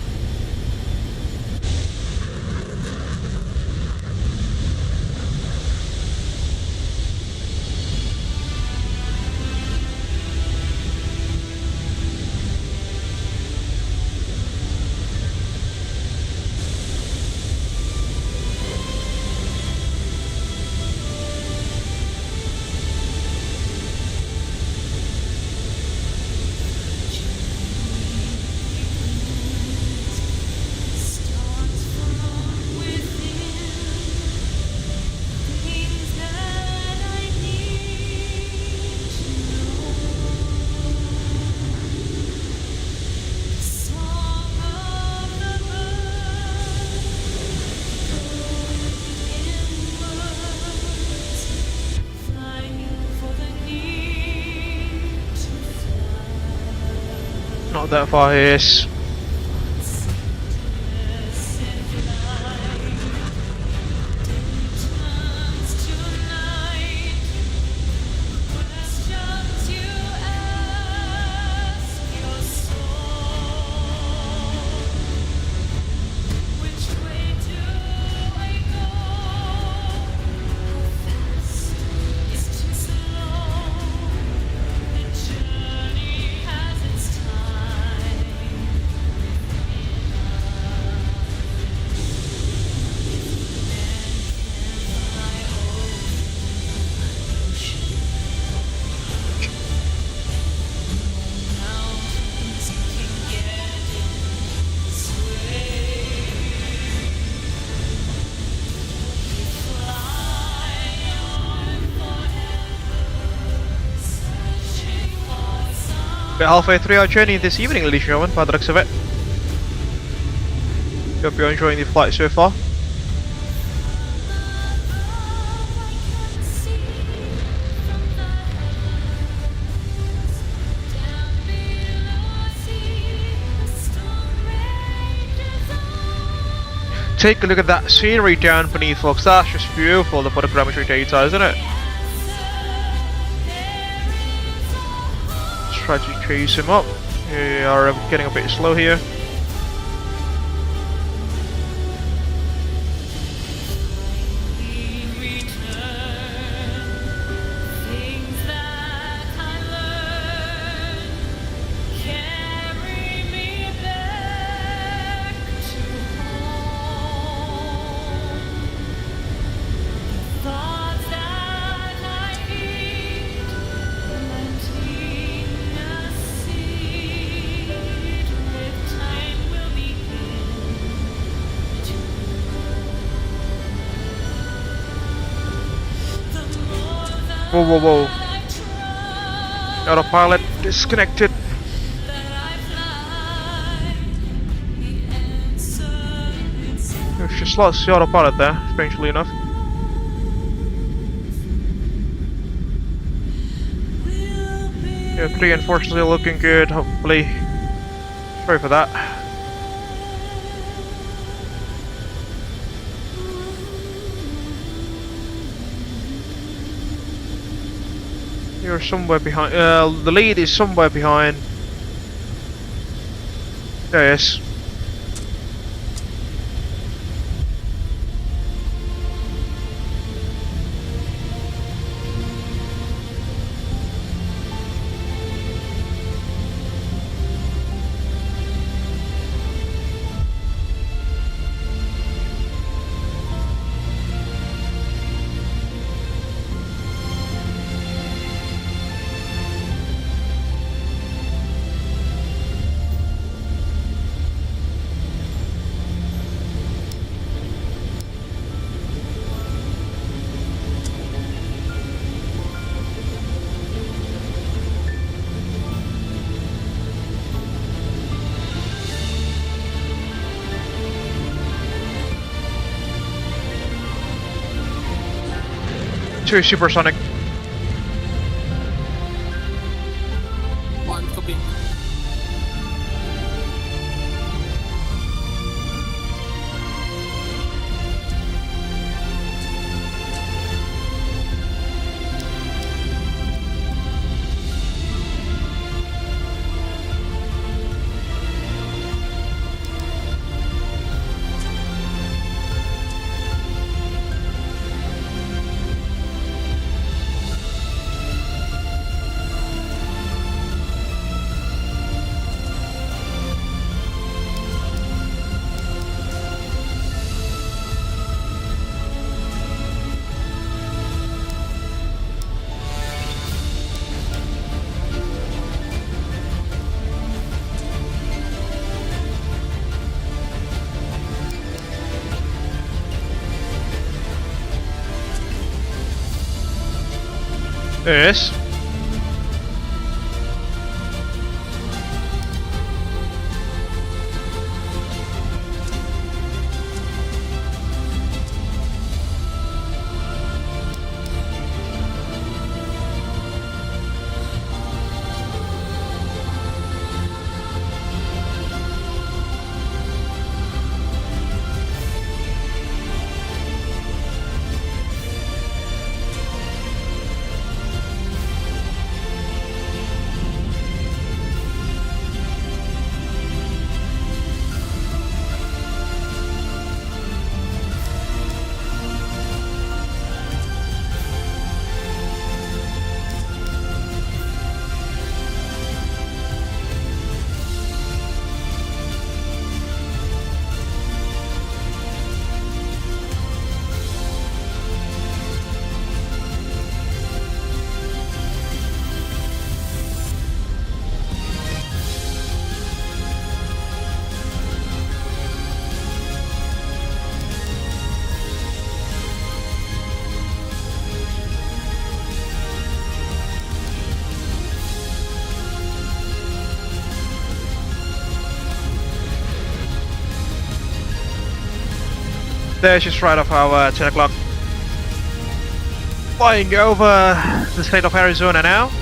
S1: Not that far, yes. We're halfway through our journey this evening, ladies and gentlemen, by the looks of it. Hope you're enjoying the flight so far. Take a look at that scenery down beneath, folks. That's just beautiful, the photogrammetry data, isn't it? Try to chase him up. We are getting a bit slow here. Whoa, whoa, whoa. Autopilot disconnected. She lost the autopilot there, strangely enough. Yeah, 3 and 4 still looking good, hopefully. Sorry for that. You're somewhere behind. The lead is somewhere behind. There he is. 2 supersonic.
S2: 1 copy.
S1: Yes. There's just right off our 10 o'clock. Flying over the state of Arizona now.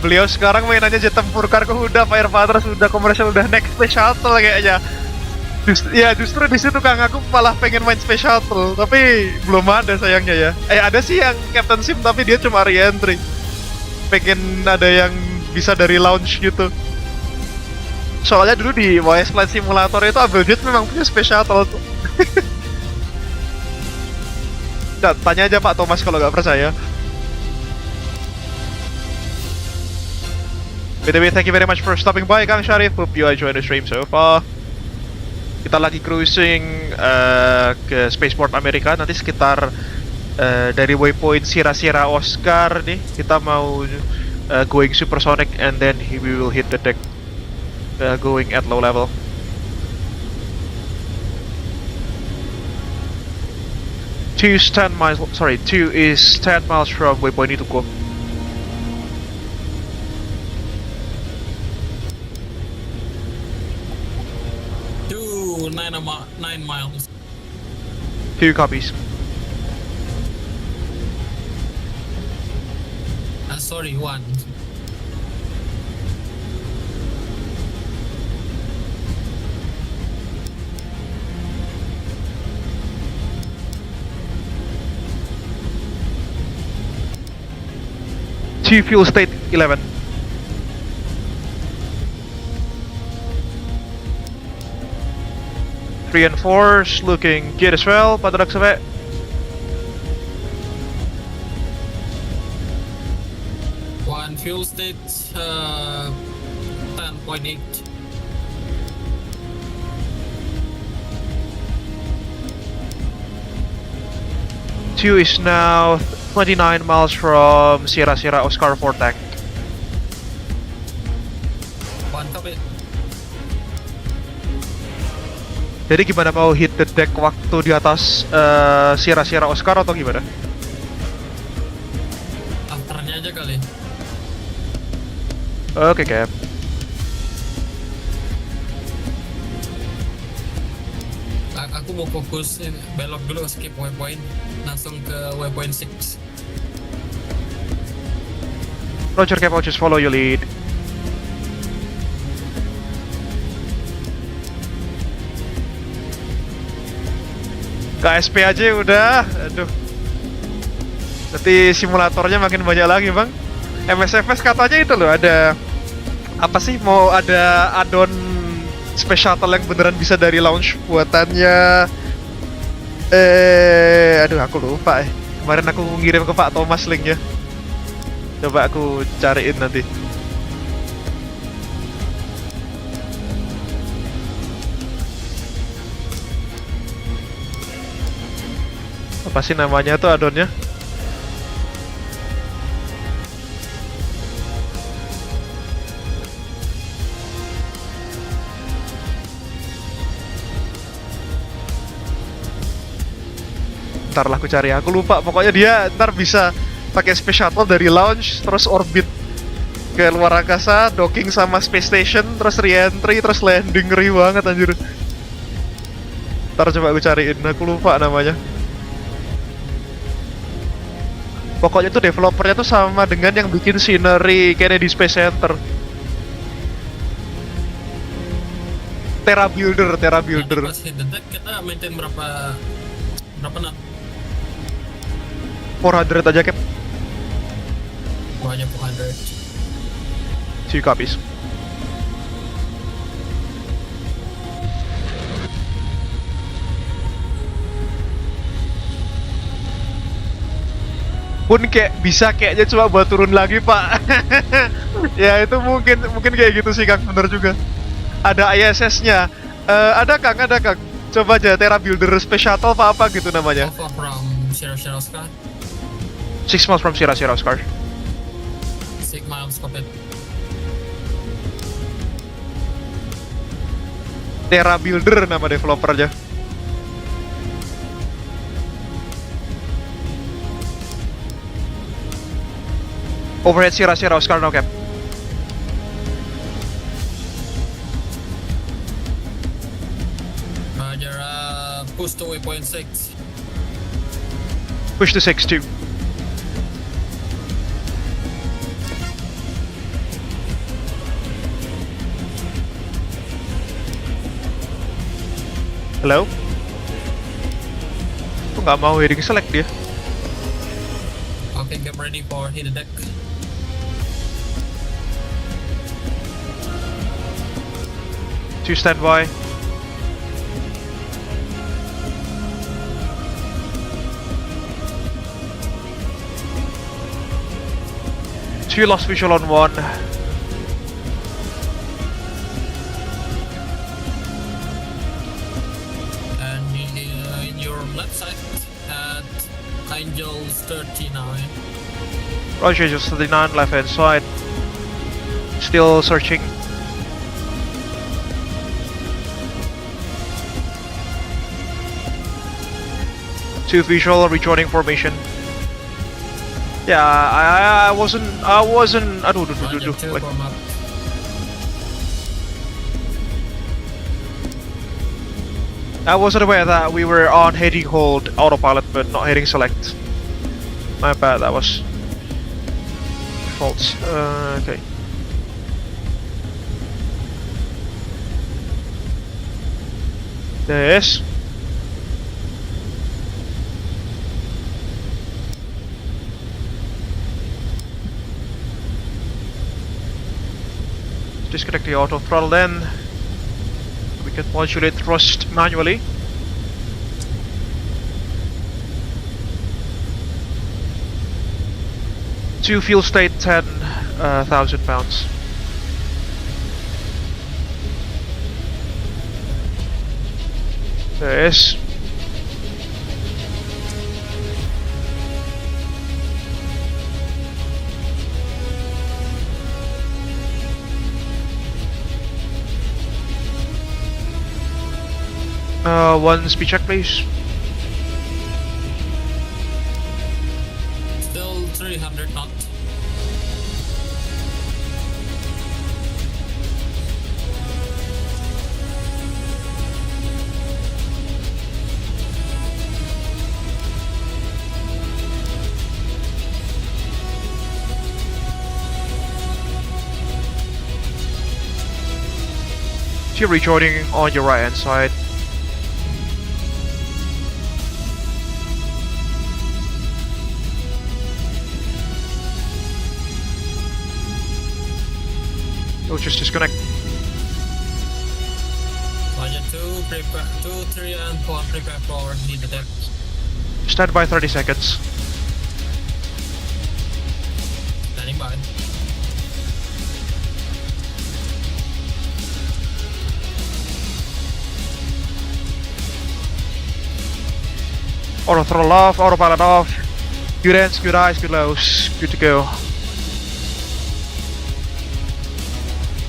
S1: Beliau sekarang mainannya jet tempur kargo udah firefighter sudah komersial udah next space shuttle kayaknya. Justru di situ Kang aku malah pengen main space shuttle tapi belum ada sayangnya ya. Ada sih yang Captain Sim tapi dia cuma re-entry. Pengen ada yang bisa dari launch gitu. Soalnya dulu di Voice Flight Simulator itu Abel Jets memang punya space shuttle tuh. Tanya aja Pak Thomas kalau nggak percaya. BTW, thank you very much for stopping by, Kang Syarif. Hope you enjoy the stream so far. Kita lagi cruising ke Spaceport Amerika. Nanti sekitar dari waypoint Sierra Oscar nih, kita mau going supersonic and then we will hit the deck going at low level. Two is 10 miles from waypoint Ituko.
S2: 9 miles.
S1: 2 copies.
S2: Sorry, 1.
S1: Two fuel state 11. Three and 4's looking good as well, by the looks of it.
S2: One fuel state 10.8.
S1: Two is now 29 miles from Sierra Oscar 4 tank.
S2: One copy.
S1: Jadi gimana, mau hit the deck waktu di atas Sierra Oscar atau gimana?
S2: Afternya aja kali.
S1: Oke, Cap.
S2: aku mau fokus belok dulu, skip waypoint, langsung ke waypoint 6.
S1: Roger Cap, I'll just follow your lead. Ke ASP aja udah, aduh. Nanti simulatornya makin banyak lagi bang. MSFS katanya itu loh, ada apa sih, mau ada add-on space shuttle yang beneran bisa dari launch buatannya. Aduh aku lupa. Kemarin aku ngirim ke Pak Thomas linknya. Coba aku cariin nanti. Apa sih namanya tuh add-onnya? Ntar lah aku cari, aku lupa. Pokoknya dia ntar bisa pakai space shuttle dari launch, terus orbit ke luar angkasa, docking sama space station, terus re-entry, terus landing. Ngeri banget anjir. Ntar coba aku cariin, aku lupa namanya. Pokoknya tuh developernya tuh sama dengan yang bikin scenery Kennedy Space Center. Terra Builder.
S2: Pas hit the deck kita maintain berapa knot?
S1: 400 aja Cap.
S2: Banyak 400.
S1: See you copies. Pun kayaknya cuma buat turun lagi pak. Ya itu mungkin kayak gitu sih Kang, bener juga. Ada ISS-nya. Ada Kang. Coba aja Terra Builder Space Shuttle apa gitu namanya.
S2: Alpha from 00 Scar.
S1: 6 miles from 00 Scar.
S2: 6 miles copy.
S1: Terra Builder nama developernya. Overhead 00 Scar no Cap.
S2: Roger, push to waypoint 6.
S1: Push to 6-2. Hello? Kok nggak mau heading select dia?
S2: Okay, get ready for hit the deck.
S1: To standby. Two lost visual on 1.
S2: And in your left side at Angels 39.
S1: Roger, just 39, left hand side. Still searching. Two visual, rejoining formation. Yeah, I wasn't. Aduh.
S2: Roger, 2
S1: Wait.
S2: form up.
S1: I wasn't aware that we were on heading hold autopilot, but not heading select. My bad. That was fault. Okay. Yes. Disconnect the auto throttle then. We can modulate thrust manually. To fuel state 10,000 pounds. Yes. One speed check, please.
S2: Still 300 knot.
S1: So you're rejoining on your right hand side. You'll just disconnect.
S2: Roger 2, prepare 2, 3 and 4, prepare for hit the deck.
S1: Stand by 30 seconds.
S2: Standing by.
S1: Auto throttle off, autopilot off. Good ends, good highs, good lows. Good to go.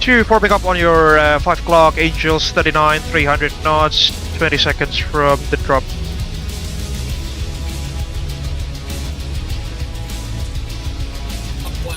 S1: 2, forming up on your 5 o'clock, Angels 39, 300 knots, 20 seconds from the drop.
S2: Up 1.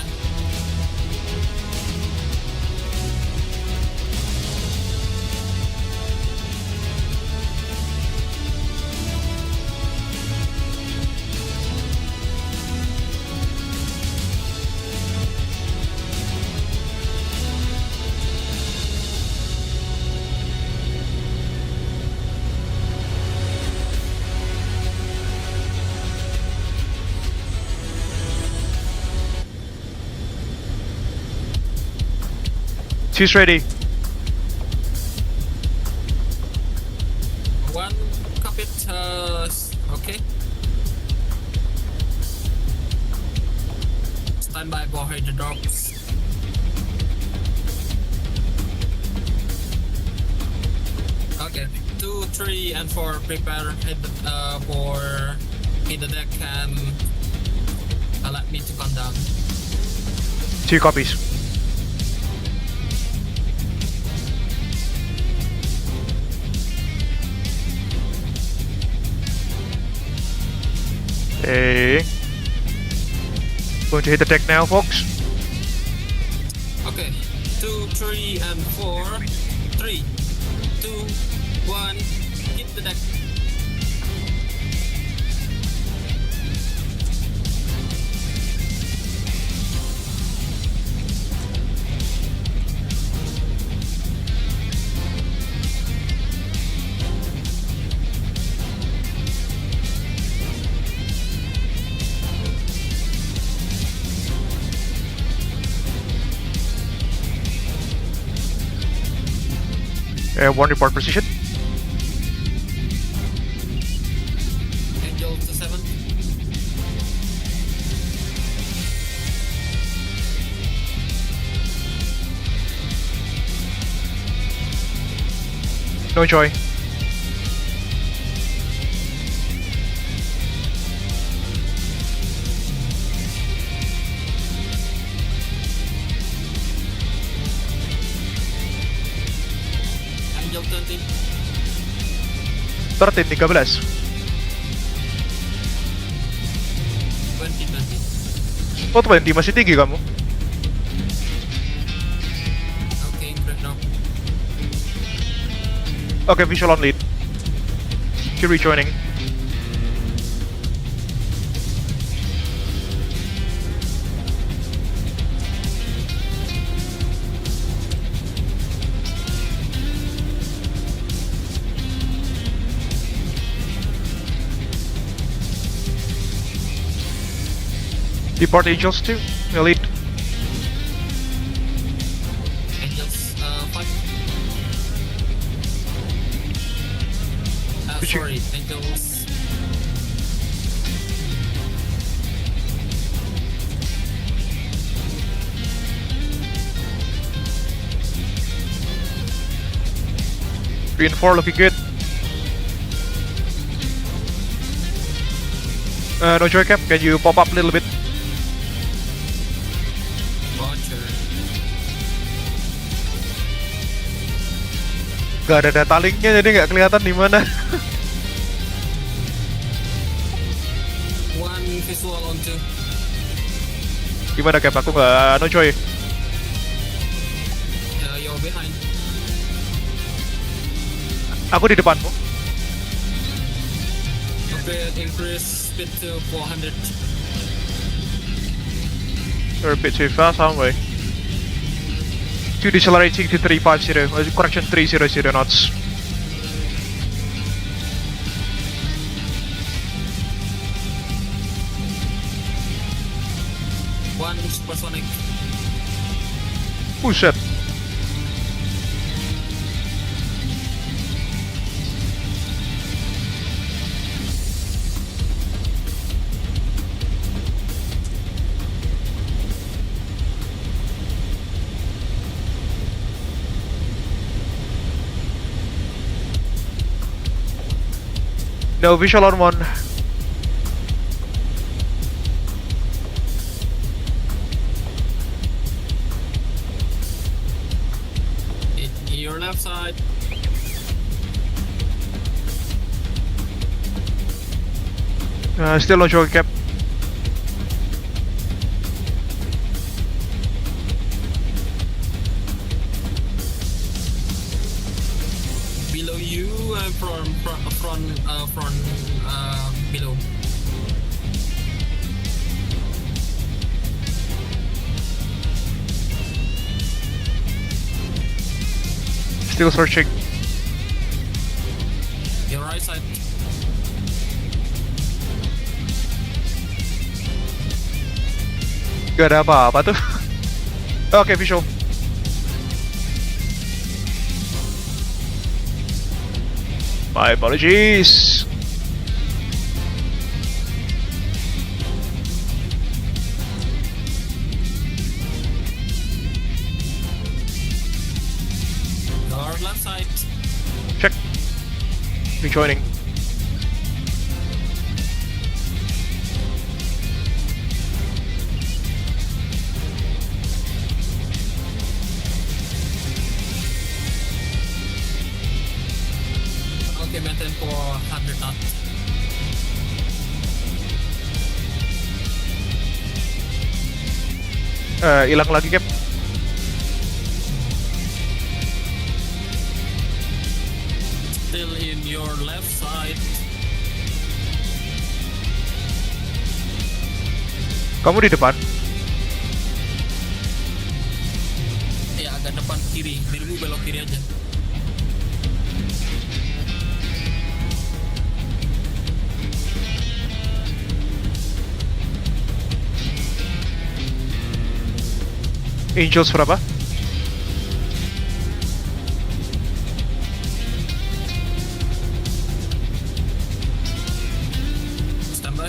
S1: Two's ready.
S2: 1, copy it, okay. Stand by for hit the drops. Okay, 2, 3 and 4 prepare hit for hit the deck and allow me to come down.
S1: 2 copies. Okay. Going to hit the deck now, folks.
S2: Okay, 2, 3 and 4. 3, 2, 1, hit the deck.
S1: One report position.
S2: Angel to 7.
S1: No joy.
S2: Angel 20.
S1: 13, 13.
S2: 20, 20.
S1: Oh, 20. Masih tinggi kamu.
S2: Okay, break now.
S1: Okay, visual on lead. You're rejoining. Depart Angels 2, lead.
S2: Angels 5.
S1: Did you-
S2: Sorry, Angels.
S1: Three and 4 looking good. No joy cap, can you pop up a little bit?
S2: Roger.
S1: Gak ada data linknya jadi nggak kelihatan di mana.
S2: One visual on 2.
S1: Gimana cap? Aku nggak no joy.
S2: You're behind.
S1: Aku di depanmu.
S2: Okay, increase speed to 400.
S1: You're a bit too fast, aren't we? 2 decelerating to 350, correction 300 knots.
S2: One supersonic.
S1: Buset. No visual on one.
S2: Your left side.
S1: Still no joy cap.
S2: Below you and front below.
S1: Still searching.
S2: Your right side.
S1: Gak ada apa-apa tuh. Oke, visual. My apologies.
S2: Your left side.
S1: Check. Rejoining.
S2: Okay, maintain for 100 knots.
S1: Hilang lagi cap.
S2: Still in your left side.
S1: Kamu di depan.
S2: Ya, agak depan kiri. Dirimu belok kiri aja.
S1: Angels berapa?
S2: Standby.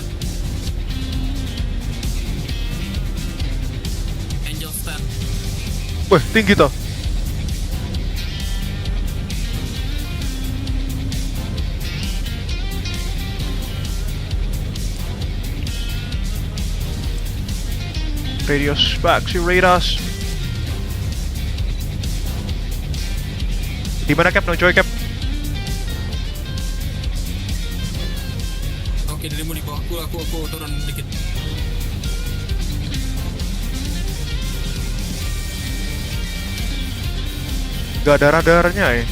S2: Angel stand.
S1: Wih, tinggi toh. Radios back to radars. Di mana cap? No joy cap.
S2: Oke, dirimu di bawahku, aku turun dikit.
S1: Gak ada radarnya ya.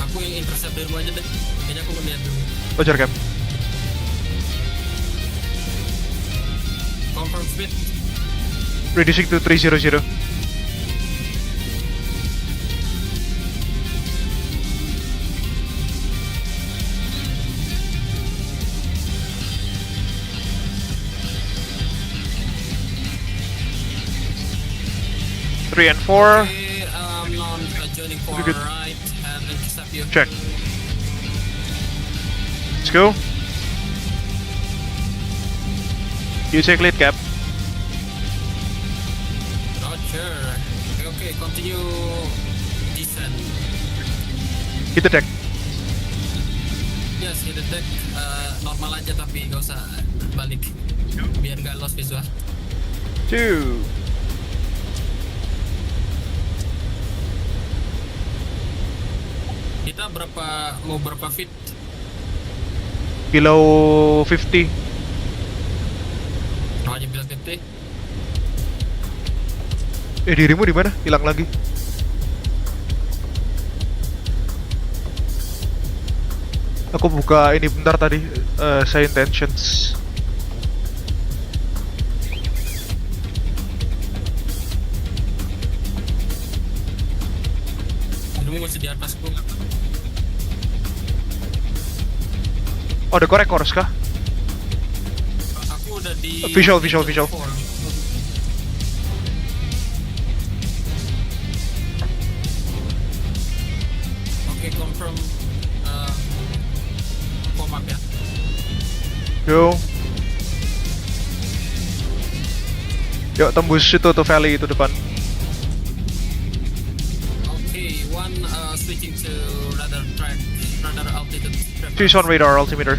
S2: Aku yang intercept dirimu aja deh. Kayaknya aku ngeliat dulu.
S1: Roger cap.
S2: Confirm speed.
S1: Reducing to 300. Three and four.
S2: Okay, non joining for
S1: Good.
S2: right and intercept you.
S1: Check. Let's go. You take lead cap.
S2: Roger. Okay, continue descent.
S1: Hit the deck.
S2: Yes, hit the deck. Normal aja tapi gak usah balik. Biar gak lost visual.
S1: 2.
S2: Kita mau berapa feet?
S1: Below 50.
S2: Oh, aja bilang 50.
S1: Dirimu di mana? Hilang lagi. Aku buka ini bentar tadi. SayIntentions.
S2: Kamu masih di atas bro.
S1: Oh, ada korek kors kah?
S2: Aku udah di
S1: Visual.
S2: Four. Oke, confirm format ya.
S1: Yo. Yuk tembus itu tuh valley itu depan.
S2: Oke, one switching to radar altitude.
S1: Choose on radar altimeter.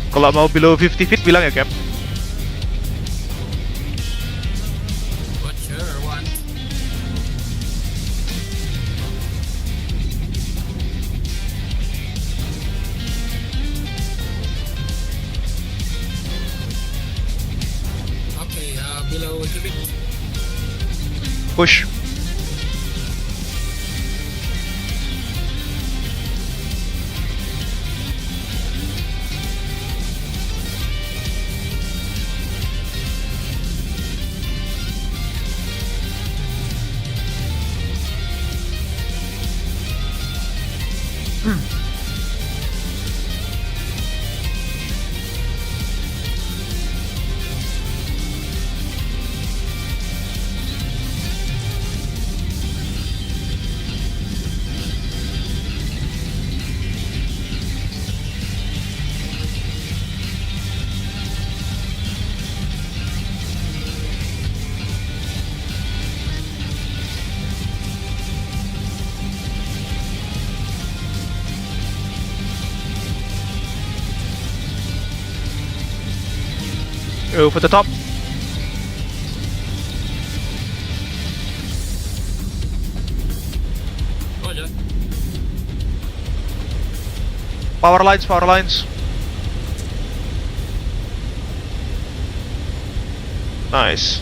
S1: Kalau mau below 50 feet bilang ya, Cap.
S2: What's your one? Okay, below 50 feet.
S1: Push. Over the top.
S2: Roger.
S1: Power lines. Nice.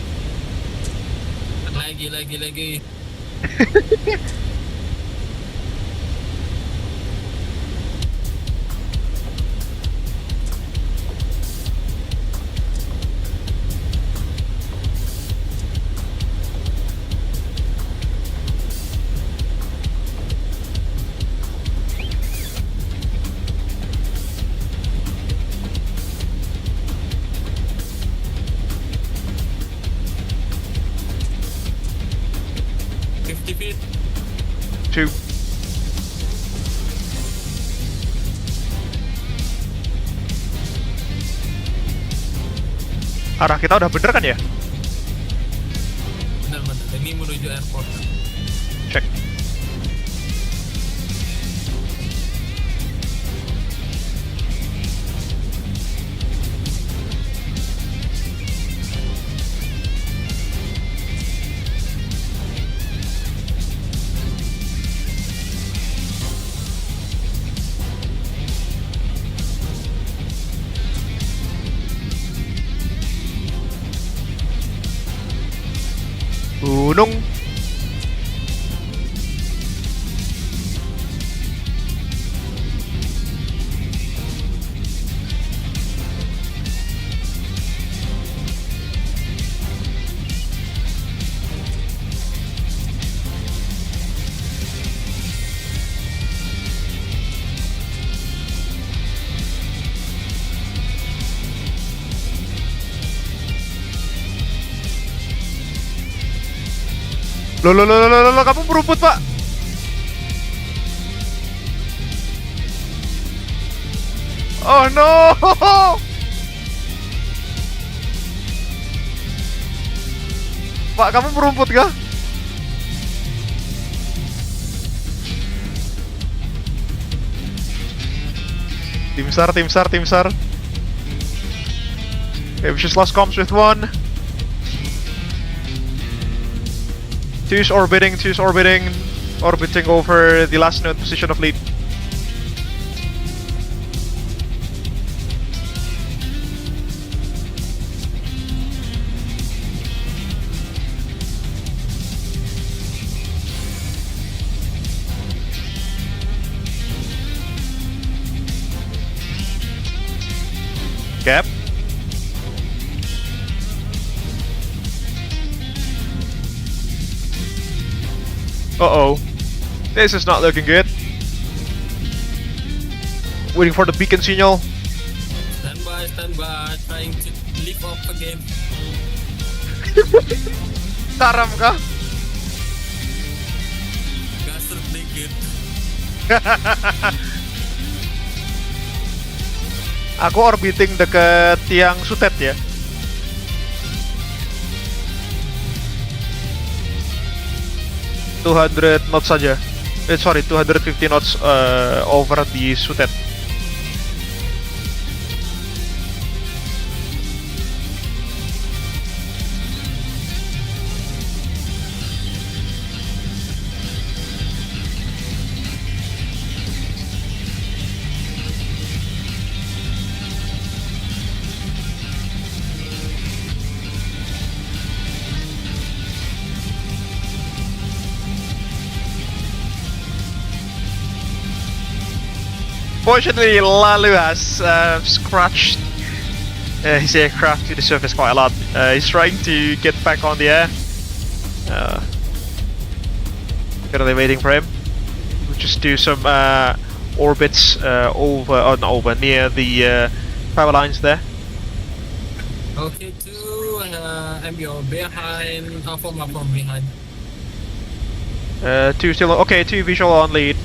S2: Lagi. Feet.
S1: 2. Arah kita udah bener kan ya?
S2: Benar. Ini menuju airport.
S1: Cek. Loh, kamu merumput, Pak. Oh no. Pak, kamu merumput kah? Tim SAR. Okay, we just lost comms with one. Two's orbiting, orbiting over the last known position of lead. Cap. Uh-oh. This is not looking good. Waiting for the beacon signal.
S2: Stand by, trying to leap off again.
S1: Taram kah?
S2: Gasser dikit.
S1: Aku orbiting deket tiang sutet ya. ...200 knots saja. Sorry, 250 knots over the sutet. Fortunately, Lalu has scratched his aircraft to the surface quite a lot. He's trying to get back on the air. Currently waiting for him. We'll just do some orbits near the power lines there.
S2: Okay, two MBO behind, form behind.
S1: Two still okay. Two visual on lead.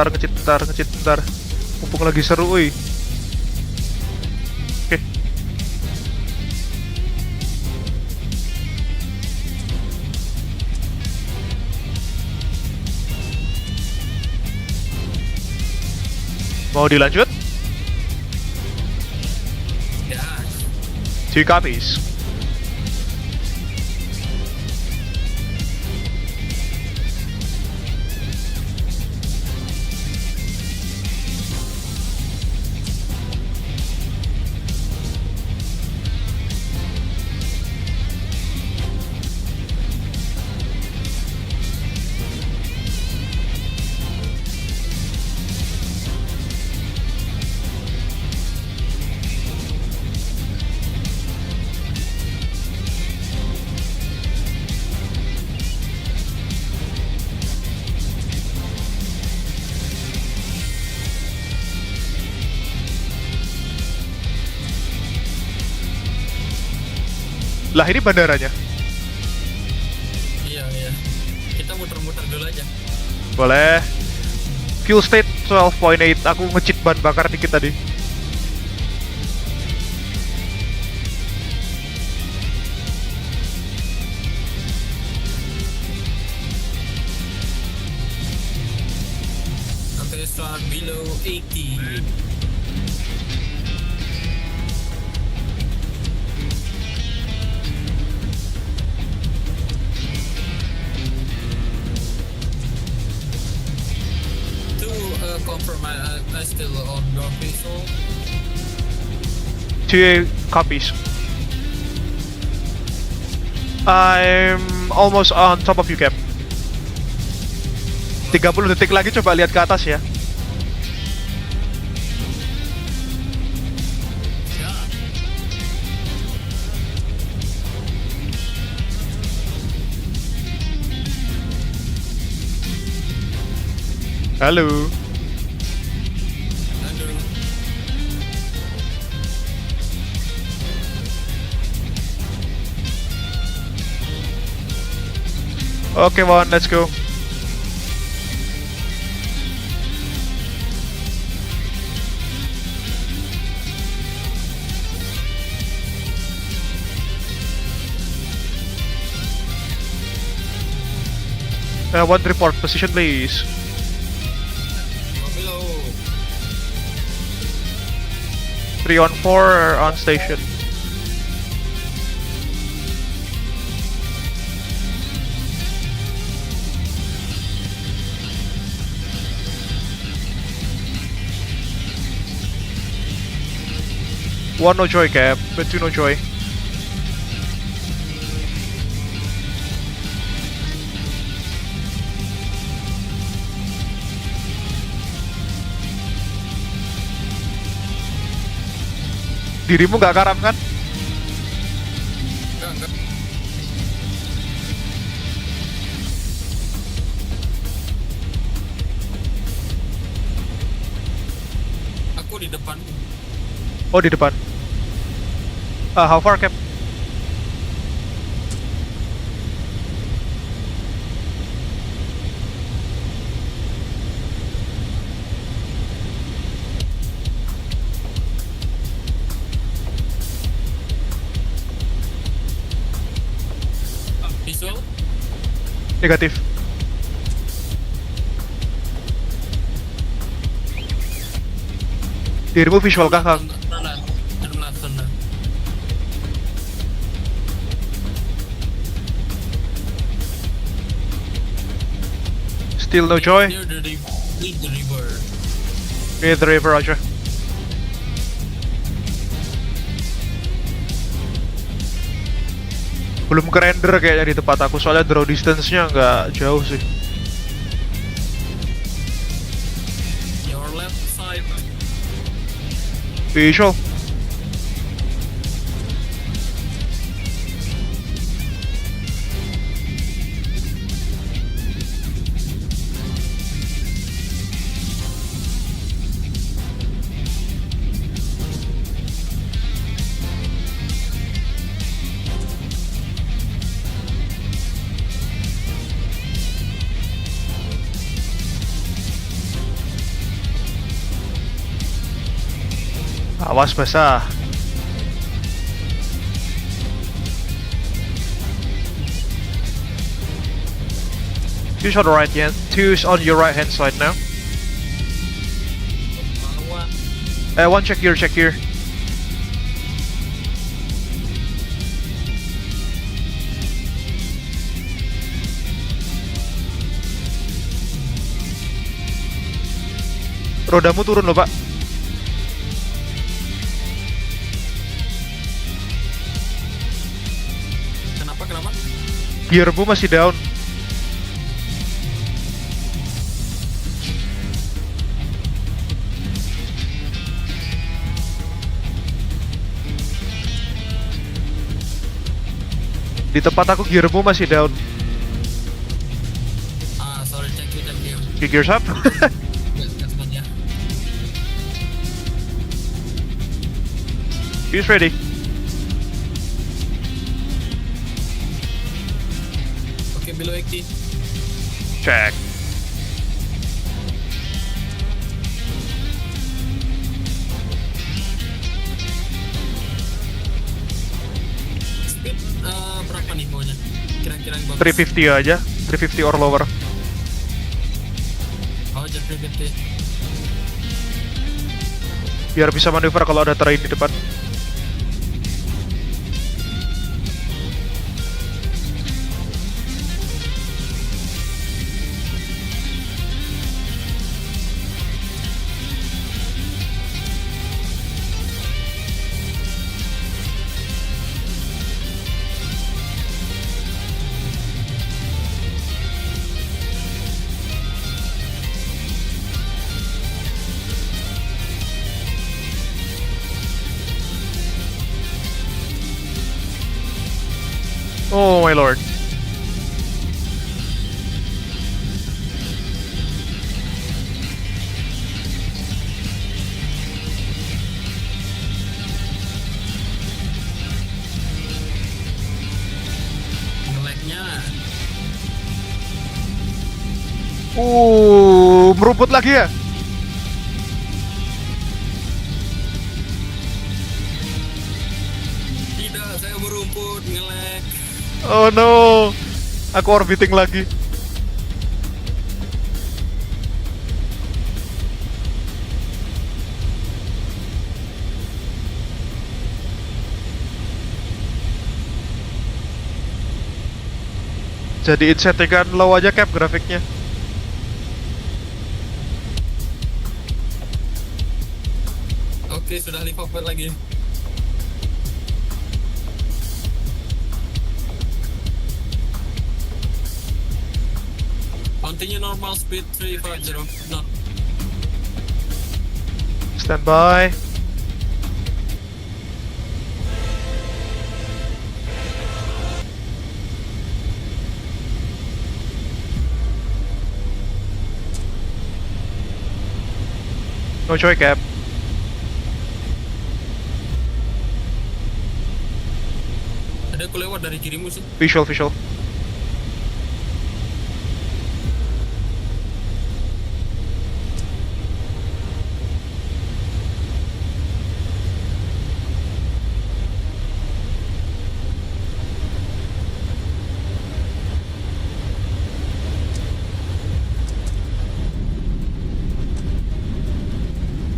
S1: Ngecit bentar. Mumpung lagi seru, woi. Oke. Mau dilanjut?
S2: Ya.
S1: 2 copies. Lah, ini bandaranya.
S2: Iya. Kita muter-muter dulu aja.
S1: Boleh. Fuel state 12.8. Aku ngecit ban bakar dikit tadi.
S2: Okay, start below 80. Confirm I still on your visual.
S1: 2 copies. I'm almost on top of you, Cap. 30 detik lagi coba lihat ke atas ya.
S2: Ya.
S1: Halo.
S2: Aduh.
S1: Oke, Mon, let's go. One report position, please.
S2: Go below.
S1: 3 on 4 on station. One no joy cap, but 2 no joy. Dirimu gak karam kan?
S2: Enggak. Aku di depan.
S1: Oh, di depan. How far, Cap?
S2: Visual.
S1: Negatif. Dirimu visual kah, Kang?
S2: Turn left.
S1: Still no joy?
S2: Near the river.
S1: Near the river aja. Belum ke render kayaknya di tempat aku, soalnya draw distance-nya nggak jauh sih.
S2: Your left side.
S1: Visual. Awas basah. Two's on the right hand. Two's on your right hand side now. One check here, check here. Rodamu turun loh, Pak.
S2: Kenapa?
S1: Gearmu masih down. Di tempat aku gearmu masih down.
S2: Sorry, thank you.
S1: Your gears up?
S2: Gas bannya.
S1: He's ready.
S2: Oke, below 80.
S1: Check.
S2: Speed berapa nih maunya? Kira-kira yang bagus.
S1: 350 aja. 350 or lower.
S2: Oh, jadi 350.
S1: Biar bisa manuver kalau ada terrain di depan. Oh my lord.
S2: Nge-lag-nya.
S1: Merumput lagi ya?
S2: Tidak, saya merumput, nge-lag.
S1: Oh no. Aku orbiting lagi. Jadiin settingan low aja cap grafiknya.
S2: Oke, sudah live upload lagi. Continue normal speed 350 knot.
S1: Stand by. No joy cap.
S2: Ada aku lewat dari kirimu sih.
S1: Visual.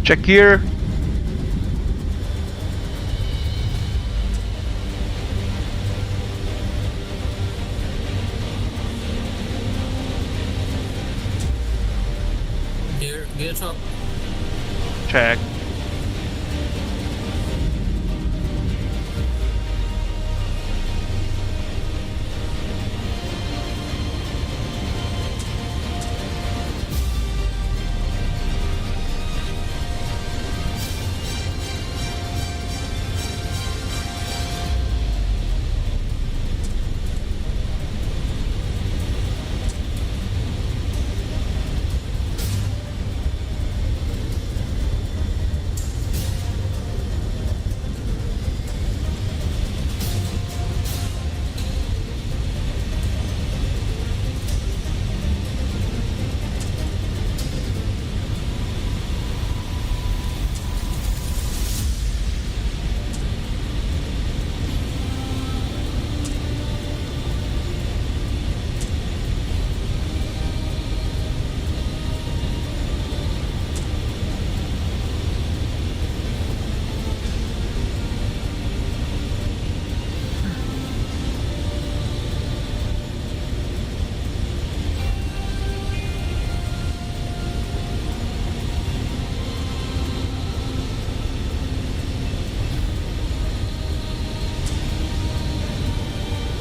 S1: Check gear.
S2: Gear top.
S1: Check.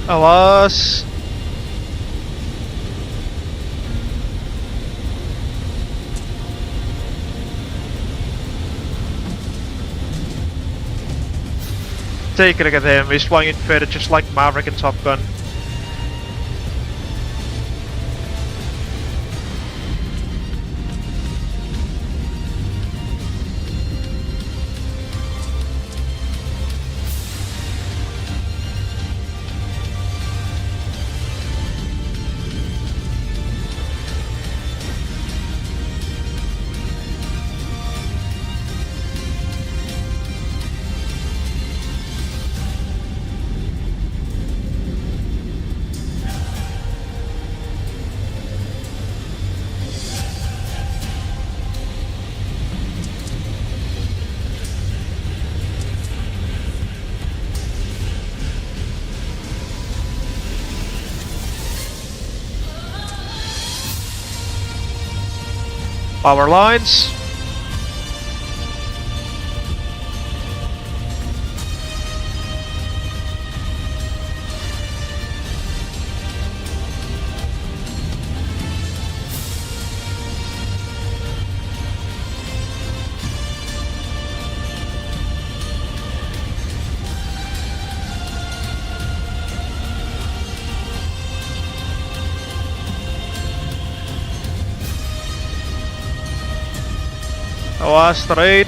S1: Awas. Take a look at him, he's flying infrared just like Maverick in Top Gun. Power lines. Awas, straight.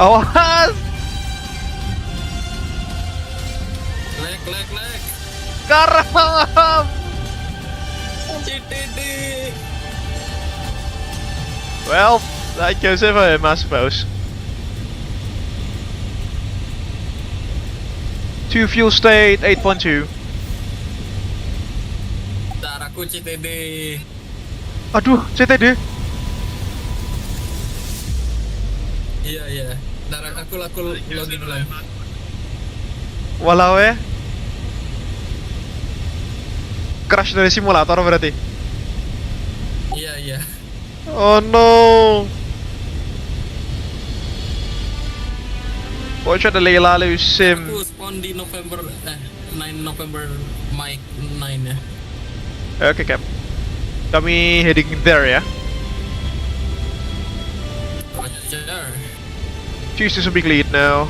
S1: Awas!
S2: Lag.
S1: Karam!
S2: CTD.
S1: Well, that goes over him, I suppose. 2 fuel state, 8.2.
S2: Bentar, aku CTD.
S1: Aduh, CTD.
S2: Iya. Bentar, aku login ulang.
S1: Walau ya. Crash dari simulator berarti.
S2: Iya.
S1: Oh no. Fortunately, lalu sim.
S2: Aku spawn di November 9 November Mike 9 ya.
S1: Okay, Cap. Kami heading there ya.
S2: Roger.
S1: Choose to speak lead now.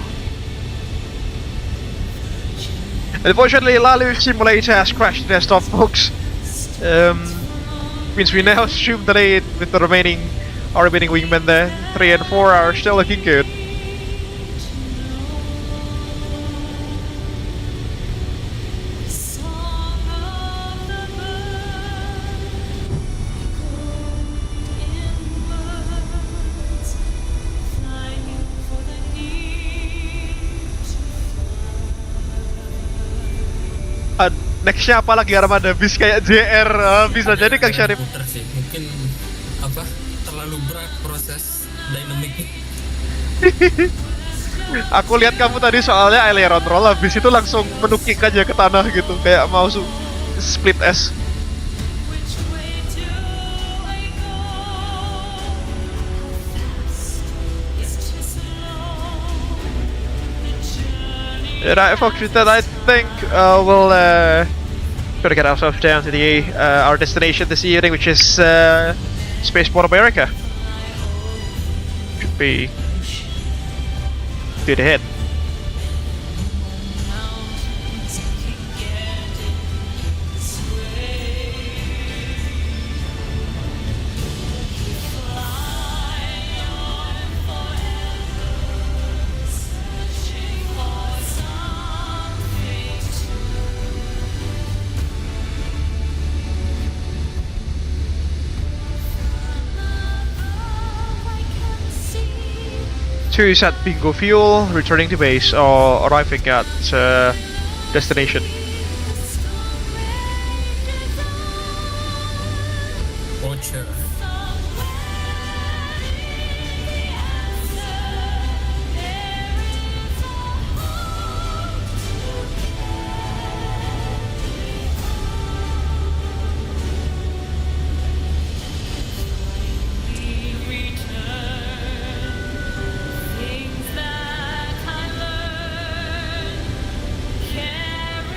S1: Unfortunately, Lalu simulator has crashed their stop, folks. Means we now assume delayed with the remaining wingmen there. 3 and 4 are still looking good. Nextnya apa lagi armada bis kayak JR bisa jadi Kang Syarif.
S2: Puter sih, mungkin apa terlalu berat proses dynamic.
S1: Aku lihat kamu tadi soalnya aileron roll habis itu langsung menukik aja ke tanah gitu kayak mau split S. Right, folks, with that I think we'll gonna get ourselves down to the our destination this evening, which is Spaceport America. Should be good ahead. Two is at Bingo Fuel, returning to base or arriving at destination.
S2: Roger.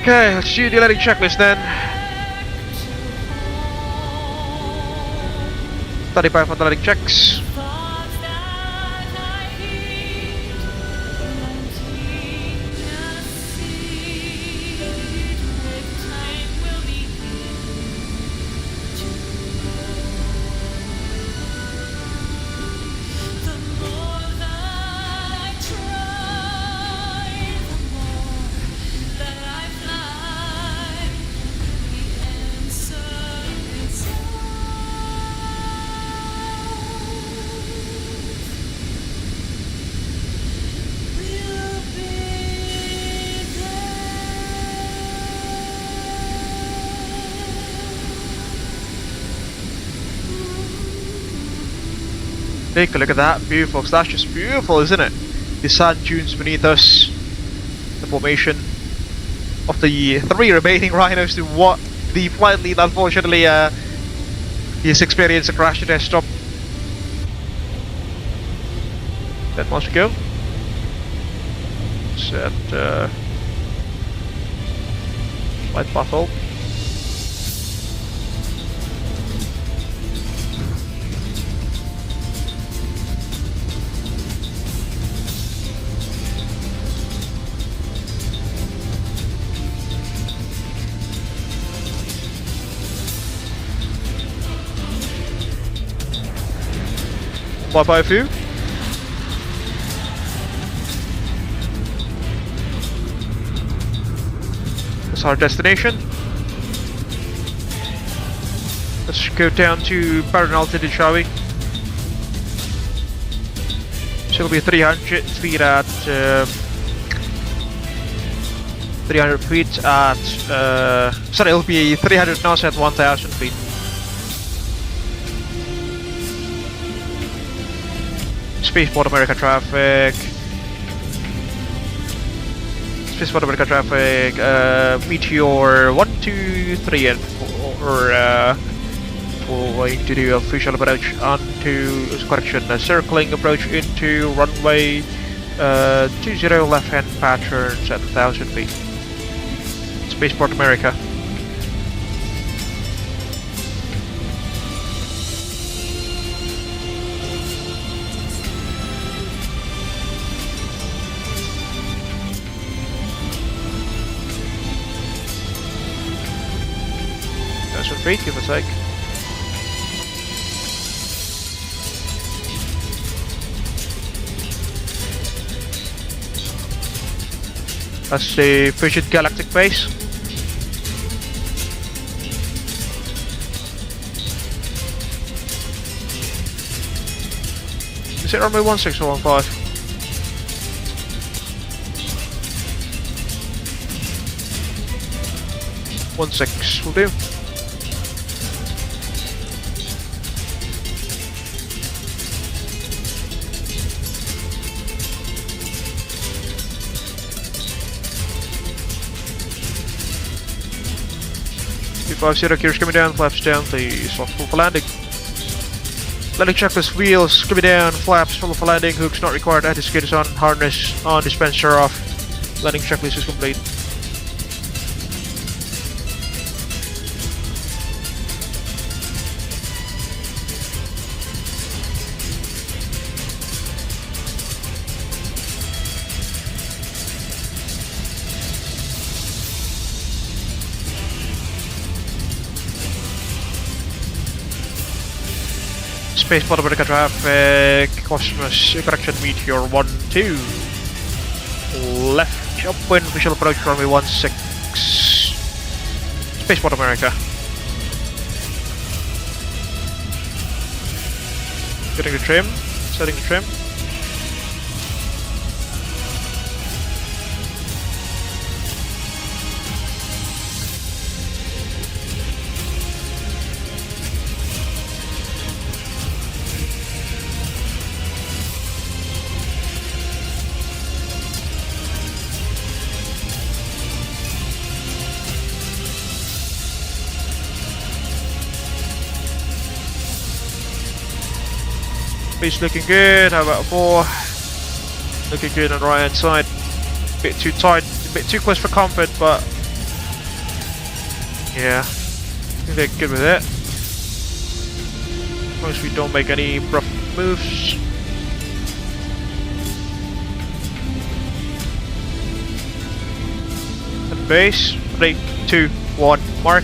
S1: Okay, let's do the landing checklist then. 35 on the landing checks. Take a look at that view, folks. That's just beautiful, isn't it? The sand dunes beneath us, the formation of the 3 remaining rhinos to what the flight lead, unfortunately, he's experienced a crash to desktop. That must go. Set flight path hold. Fly by a few. That's our destination. Let's go down to parent altitude, shall we? So it'll be 300 feet at 300 feet at sorry, it'll be 300 knots at 1000 feet. Spaceport America traffic. Spaceport America traffic. Meteor 1, 2, 3, and 4. Going to do official approach onto circling approach into runway 20 left-hand patterns at 1000 feet. Spaceport America. Feet, give or take. That's the Frigid Galactic Base. Is it runway 16 or 15? One 6 will do. Zero gears coming down, flaps down, please. Lock full for landing. Landing checklist, wheels coming down, flaps full for landing, hooks not required, anti-skid on, harness on, dispenser off. Landing checklist is complete. Spaceport America traffic, Cosmos, correction, Meteor 1, 2. Left, upwind, visual approach, runway 16. Spaceport America. Getting the trim, setting the trim. Base looking good, how about a 4? Looking good on the right hand side. Bit too tight, a bit too close for comfort, but yeah, I think they're good with it. As long as we don't make any rough moves. And base, 3, 2, 1, mark.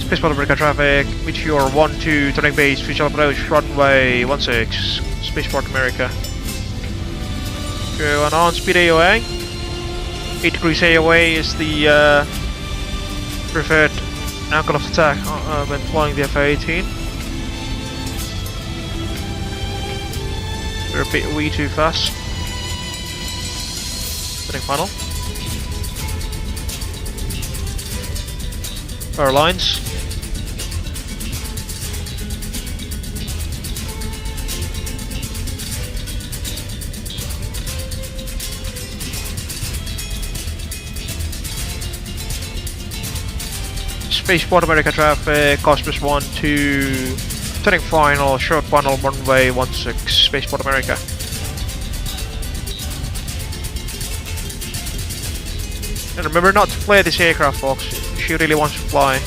S1: Spaceport America traffic, Meteor 1, 2, turning base, visual approach, runway 16, Spaceport America. Go on speed AOA. 8 degrees AOA is the preferred angle of attack when flying the FA-18. We're a bit way too fast. Setting funnel. Power lines. Spaceport America traffic, Cosmos 1 to turning final, short final runway 16, Spaceport America. And remember not to play this aircraft, folks. She really wants to fly.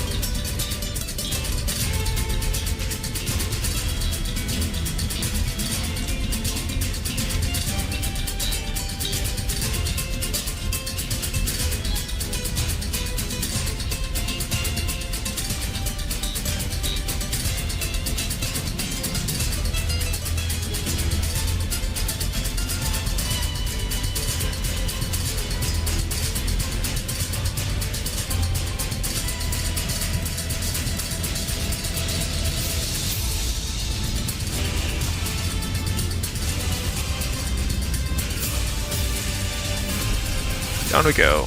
S1: Down we go.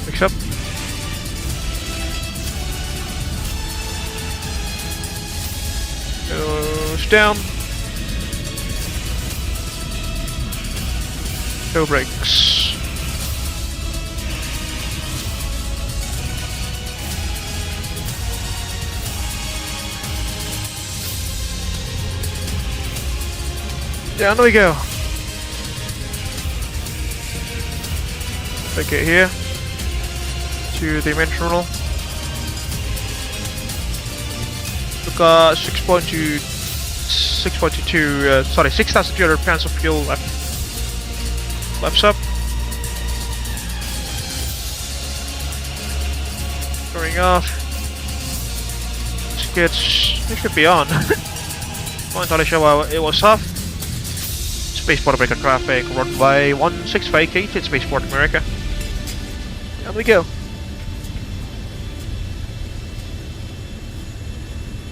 S1: Mix up. Goes down. Toe brakes. Down we go. Take it here to the main terminal. Look, 6.22, sorry, 6,200 pounds of fuel left. Flaps up. Going off. It should be on. Not entirely sure why it was off. Spaceport America traffic, runway 16 vacated, Spaceport America. Down we go.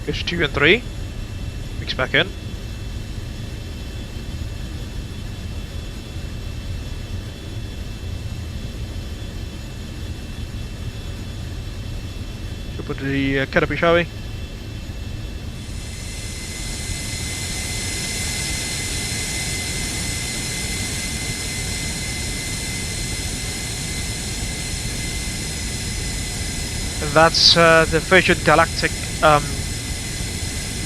S1: Goes 2 and 3. Mix back in. So put the canopy, shall we? And that's the Virgin Galactic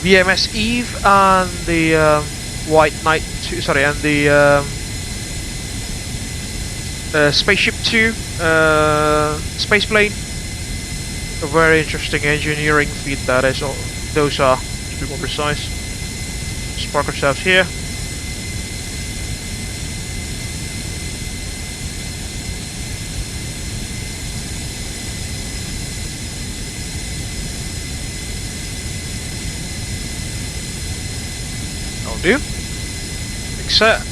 S1: VMS Eve and the White Knight 2, sorry, and the Spaceship 2 Spaceplane. A very interesting engineering feat that is. Those are, to be more precise. Spark ourselves here. Do. Except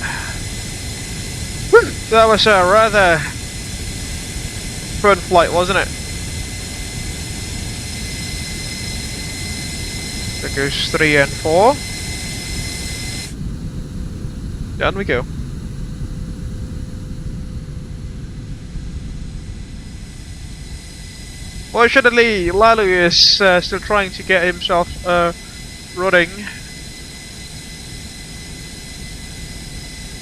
S1: that was a rather fun flight, wasn't it? There goes 3 and 4. Down we go. Fortunately, Lalu is still trying to get himself running.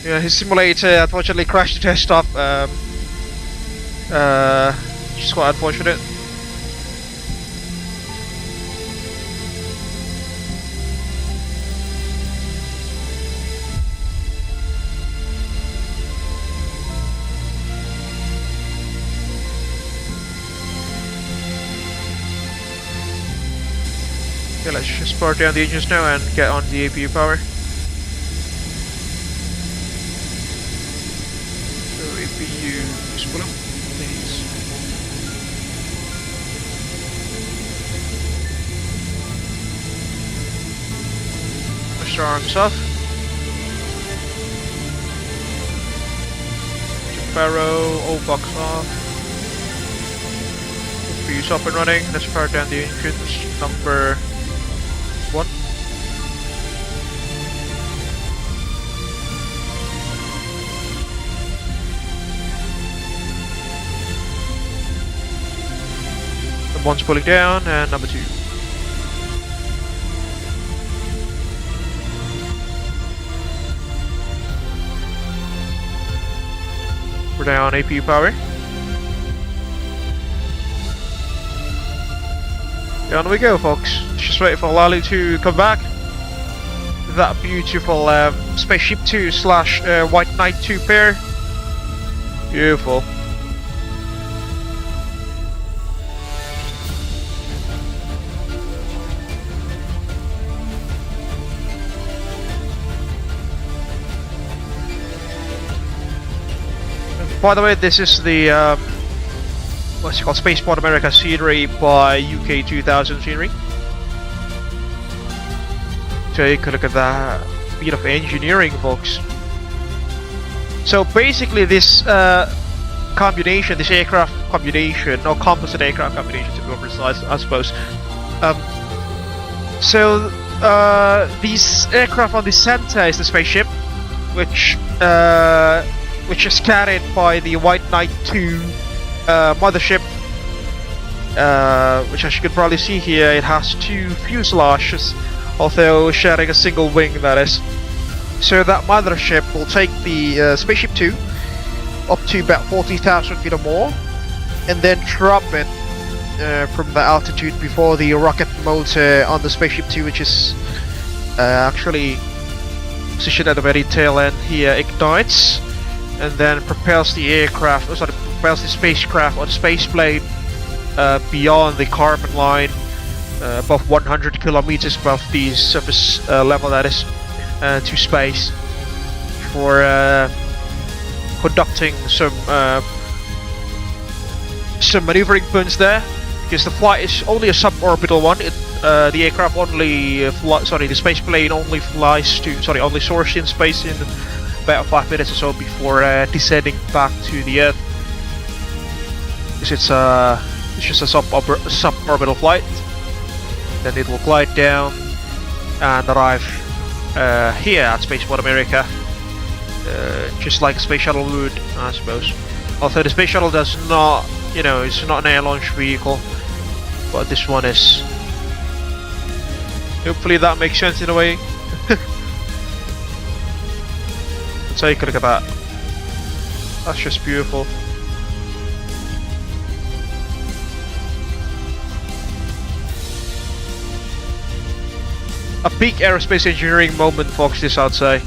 S1: Yeah, his simulator unfortunately crashed the test stop, which is quite unfortunate. Okay, let's just start down the engines now and get on the APU power. Pull up, please. Push our arms off. Barrow, all box off. Fuse up and running. Let's fire down the engines. Number 1. One's pulling down, and number 2. We're down APU power. On we go, folks. Just wait for Lally to come back. That beautiful Spaceship 2 / White Knight 2 pair. Beautiful. By the way, this is the what's it called, Spaceport America scenery by UK 2000 scenery. Take a look at that bit of engineering, folks. So basically, this combination, this aircraft combination, or composite aircraft combination to be more precise, I suppose. These aircraft on the center is the spaceship, which is carried by the White Knight 2 mothership, which as you can probably see here, it has 2 fuselages, although sharing a single wing, that is. So that mothership will take the Spaceship 2 up to about 40,000 feet or more, and then drop it from the altitude before the rocket motor on the Spaceship 2, which is actually positioned at the very tail end here, ignites, and then propels the propels the spacecraft on spaceplane beyond the carbon line, above 100 kilometers above the surface level, that is, to space, for conducting some maneuvering punts there, because the flight is only a suborbital one. The aircraft only the spaceplane only only soars in space in about 5 minutes or so before descending back to the Earth. Because it's just a suborbital flight. Then it will glide down and arrive here at Spaceport America, just like a space shuttle would, I suppose. Although the space shuttle does not, it's not an air launch vehicle, but this one is. Hopefully that makes sense in a way. Take a look at that. That's just beautiful. A peak aerospace engineering moment, folks, this I'd say.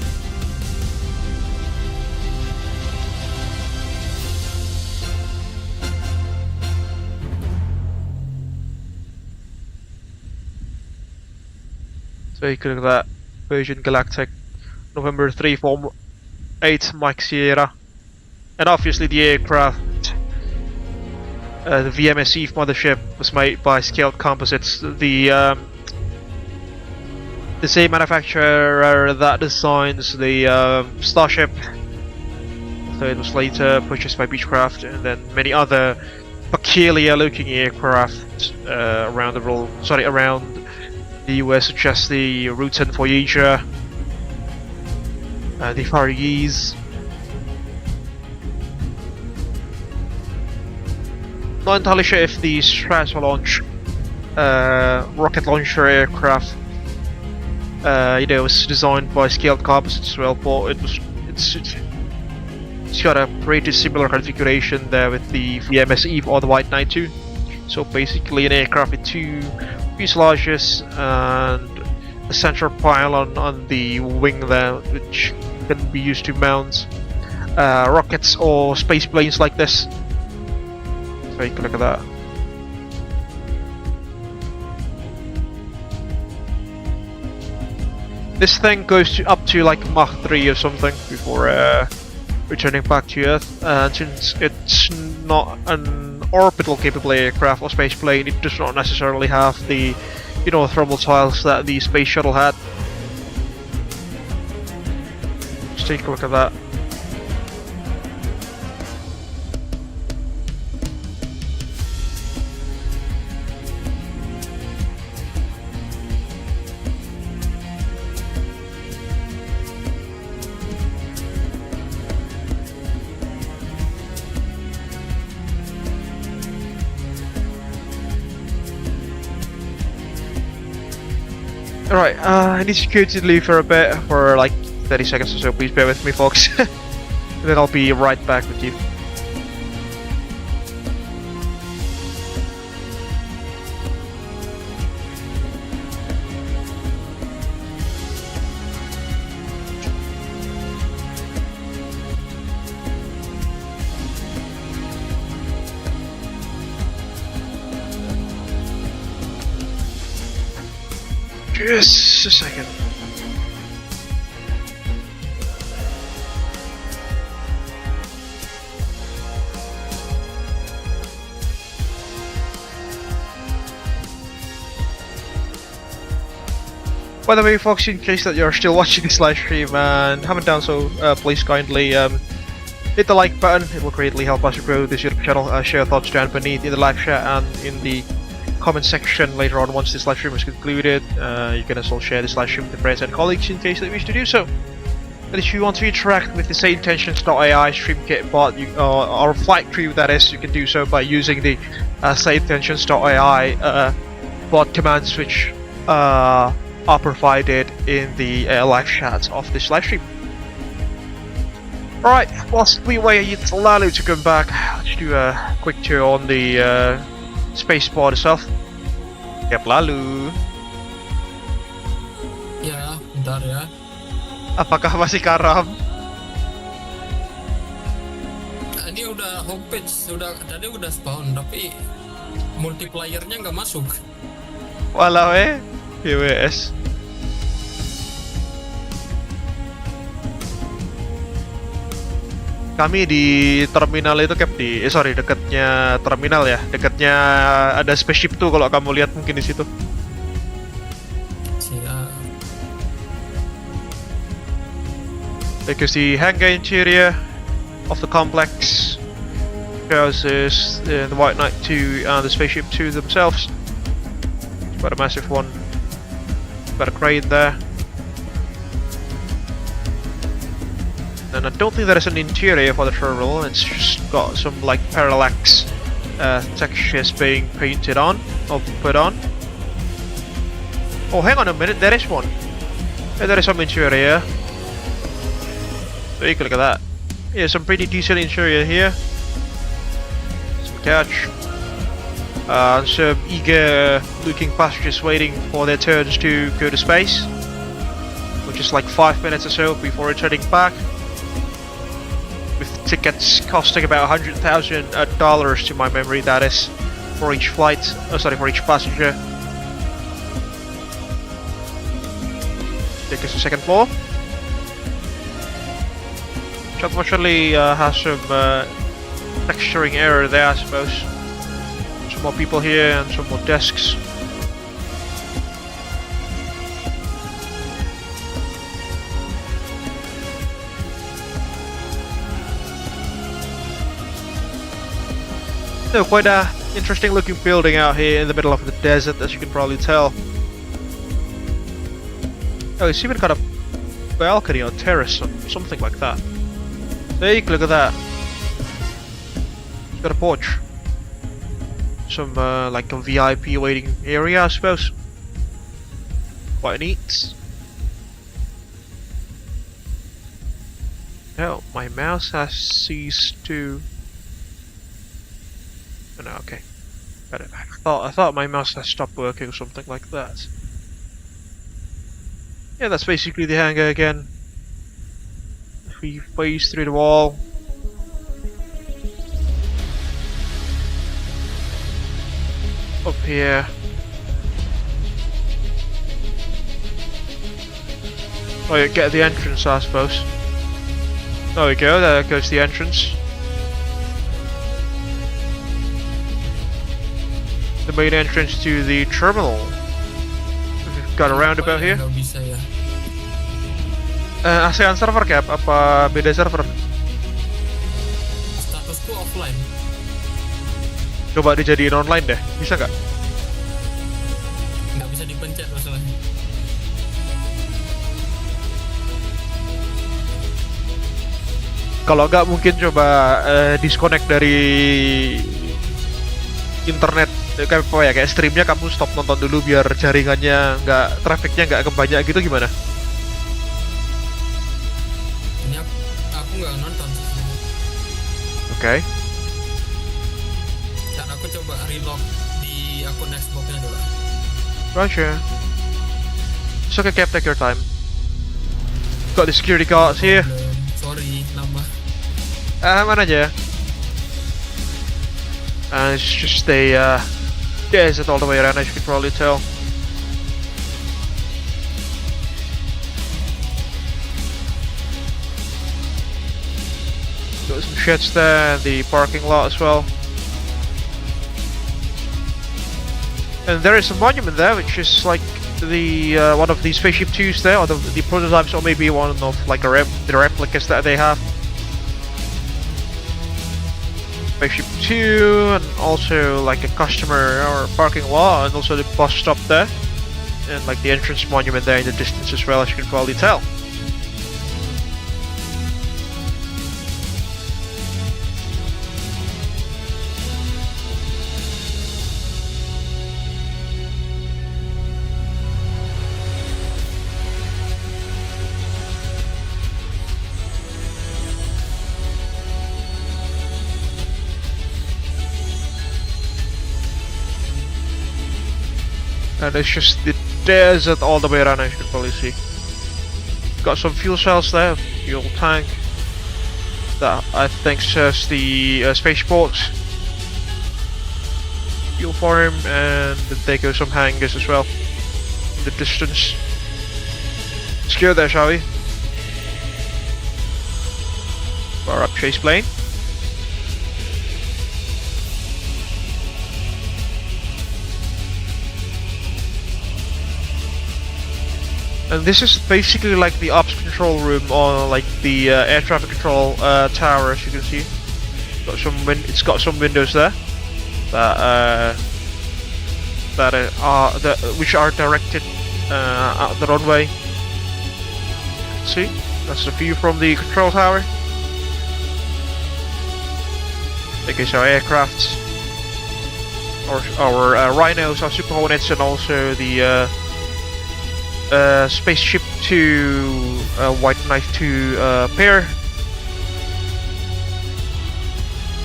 S1: Take a look at that. Virgin Galactic, November 3 Form 8 Mike Sierra. And obviously the aircraft, the VMS Eve mothership, was made by Scaled Composites, the same manufacturer that designs the Starship. So it was later purchased by Beechcraft, and then many other peculiar looking aircraft around the world, around the US, such as the Route 10 Voyager, the Far East. Not entirely sure if the Stratolaunch rocket launcher aircraft was designed by Scaled Composites as well, but it's got a pretty similar configuration there with the VMS Eve or the White Knight 2. So basically an aircraft with 2 fuselages and a central pylon on the wing there, which can be used to mount rockets or space planes like this. Take a look at that. This thing goes up to like Mach 3 or something before returning back to Earth, and since it's not an orbital capable aircraft or space plane, it does not necessarily have the thermal tiles that the space shuttle had. Just take a look at that. Alright, I need security to leave for a bit, for like 30 seconds or so, please bear with me, folks. And then I'll be right back with you. Just a second. By the way, folks, in case that you're still watching this live stream and haven't done so, please kindly hit the like button. It will greatly help us grow this YouTube channel. Share your thoughts down beneath in the live chat and in the comment section later on once this live stream is concluded. You can also share this live stream with friends and colleagues in case they wish to do so. And if you want to interact with the SayIntentions.AI stream kit bot, or flight crew that is, you can do so by using the SayIntentions.AI bot commands which are provided in the live chat of this live stream. Alright, whilst we wait for Lalu to come back, let's do a quick tour on the Spaceport itself. Yep, Lalu.
S2: Ya, bentar ya.
S1: Apakah masih karam?
S2: Ini udah homepage, tadi udah spawn, tapi multiplayernya nggak masuk.
S1: Walau GWS. Kami di terminal itu Cap dekatnya terminal ya, dekatnya ada spaceship tuh kalau kamu lihat mungkin di situ.
S2: Siap.
S1: Because the hangar interior of the complex houses the White Knight 2 and the Spaceship 2 themselves. It's quite a massive one. Got a crane there. And I don't think there is an interior for the terminal. It's just got some like parallax textures being painted on or put on. Oh, hang on a minute, there is one. Yeah, there is some interior. Take a look at that. Yeah, some pretty decent interior here. Some catch. Some eager looking passengers waiting for their turns to go to space, which is like 5 minutes or so before returning back, with tickets costing about $100,000 to my memory, that is, for each flight, for each passenger. Take us to the second floor, which unfortunately has some texturing error there, I suppose. More people here and some more desks. So quite a interesting looking building out here in the middle of the desert, as you can probably tell. Oh, it's even got a balcony or terrace or something like that. Take a look at that. It's got a porch. Some like a VIP waiting area, I suppose. Quite neat. Oh, my mouse has ceased to. Oh, no, okay. Got it back. I thought my mouse had stopped working or something like that. Yeah, that's basically the hangar again. If we phase through the wall. Up here. Oh, you get the entrance, I suppose. There we go, there goes the entrance. The main entrance to the terminal. We've got a roundabout here. ASEAN server Cap, apa beda server?
S2: Statusku offline.
S1: Coba dijadiin online deh, bisa nggak?
S2: Nggak bisa dipencet masalahnya.
S1: Kalau nggak mungkin coba disconnect dari internet, kayak apa ya, kayak streamnya kamu stop nonton dulu biar jaringannya nggak, trafficnya nggak kebanyak gitu, gimana?
S2: Ini aku nggak nonton sih.
S1: Oke.
S2: Dan aku coba relog di akun Xbox-nya dulu.
S1: Roger. It's okay, Cap, take your time. Got the security guards here.
S2: Sorry, nambah.
S1: Aman aja. And it's just a desert all the way around, as you can probably tell. Got some sheds there, and the parking lot as well. And there is a monument there, which is like the one of the Spaceship 2s there, or the prototypes, or maybe one of like the replicas that they have. Spaceship 2, and also like a customer or parking lot, and also the bus stop there, and like the entrance monument there in the distance as well, as you can probably tell. And it's just the desert all the way around, as you can probably see. Got some fuel cells there, fuel tank. That I think serves the Spaceport. Fuel farm, and there go some hangars as well in the distance. Let's go there, shall we? Fire up ChasePlane. And this is basically like the ops control room on like the air traffic control tower, as you can see. It's got some windows there that which are directed at the runway. See, that's the view from the control tower. Okay, so aircrafts, our Rhinos, our Super Hornets, and also the Spaceship 2 White Knight 2 pair.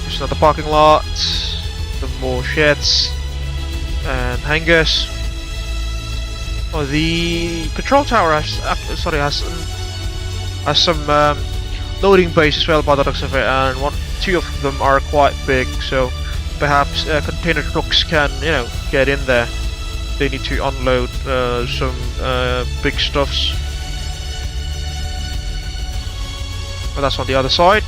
S1: There's another parking lot, some more sheds and hangars. Oh, the control tower has some loading bays as well, by the looks of it, and two of them are quite big, so perhaps container trucks can, get in there. They need to unload some big stuffs. But that's on the other side.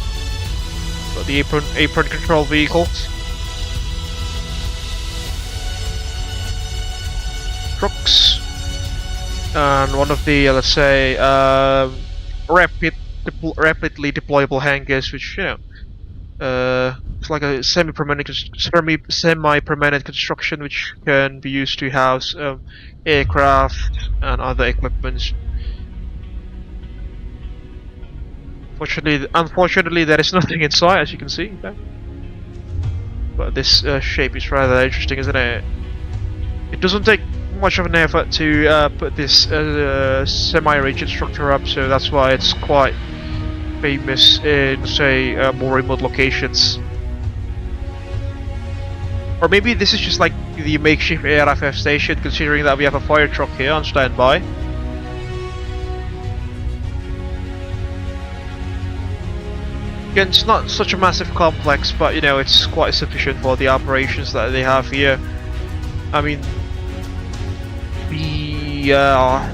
S1: Got the apron control vehicles. Trucks. And one of the, let's say, rapidly deployable hangars, which, it's like a semi-permanent construction which can be used to house aircraft and other equipment. Unfortunately, there is nothing inside, as you can see. But this shape is rather interesting, isn't it? It doesn't take much of an effort to put this semi-rigid structure up, so that's why it's quite famous in, say, more remote locations. Or maybe this is just like the makeshift ARFF station, considering that we have a fire truck here on standby. Again, it's not such a massive complex, but it's quite sufficient for the operations that they have here. I mean, the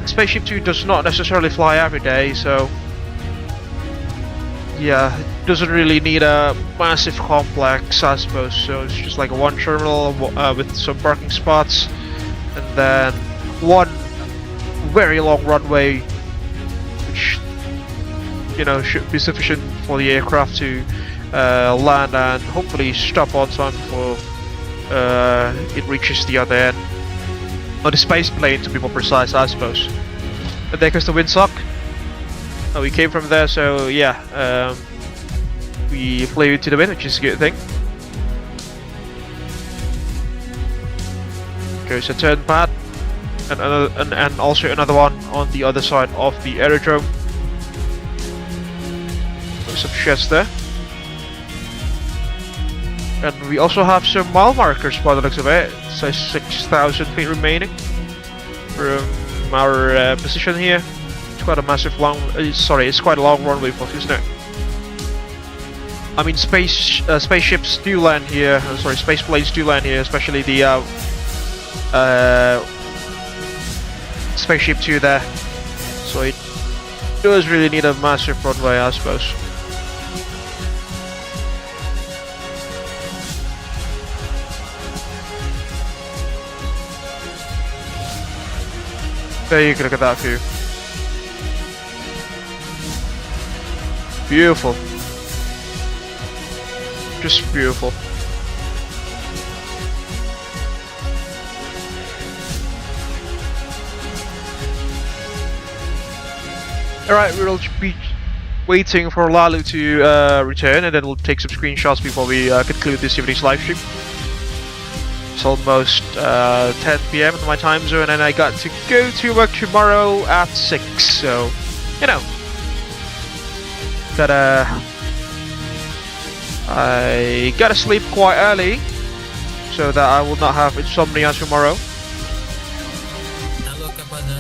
S1: Spaceship 2 does not necessarily fly every day, so yeah, it doesn't really need a massive complex, I suppose. So it's just like a one terminal with some parking spots, and then one very long runway, which should be sufficient for the aircraft to land and hopefully stop on time before it reaches the other end, or the space plane, to be more precise, I suppose. And there goes the windsock. We came from there, so yeah, we flew into the wind, which is a good thing. Goes a turn pad, and also another one on the other side of the aerodrome. There's some sheds there. And we also have some mile markers by the looks of it. It says 6,000 feet remaining from our position here. Quite a massive it's quite a long runway for us, isn't it? I mean, spaceships do land here. Space planes do land here, especially the Spaceship 2 there. So it does really need a massive runway, I suppose. There you can look at that view. Beautiful. Just beautiful. Alright, we'll be waiting for Lalu to return, and then we'll take some screenshots before we conclude this evening's live stream. It's almost 10 PM in my time zone, and I got to go to work tomorrow at 6, so, you know. I gotta sleep quite early, so that I will not have insomnia tomorrow.
S2: Halo kepada.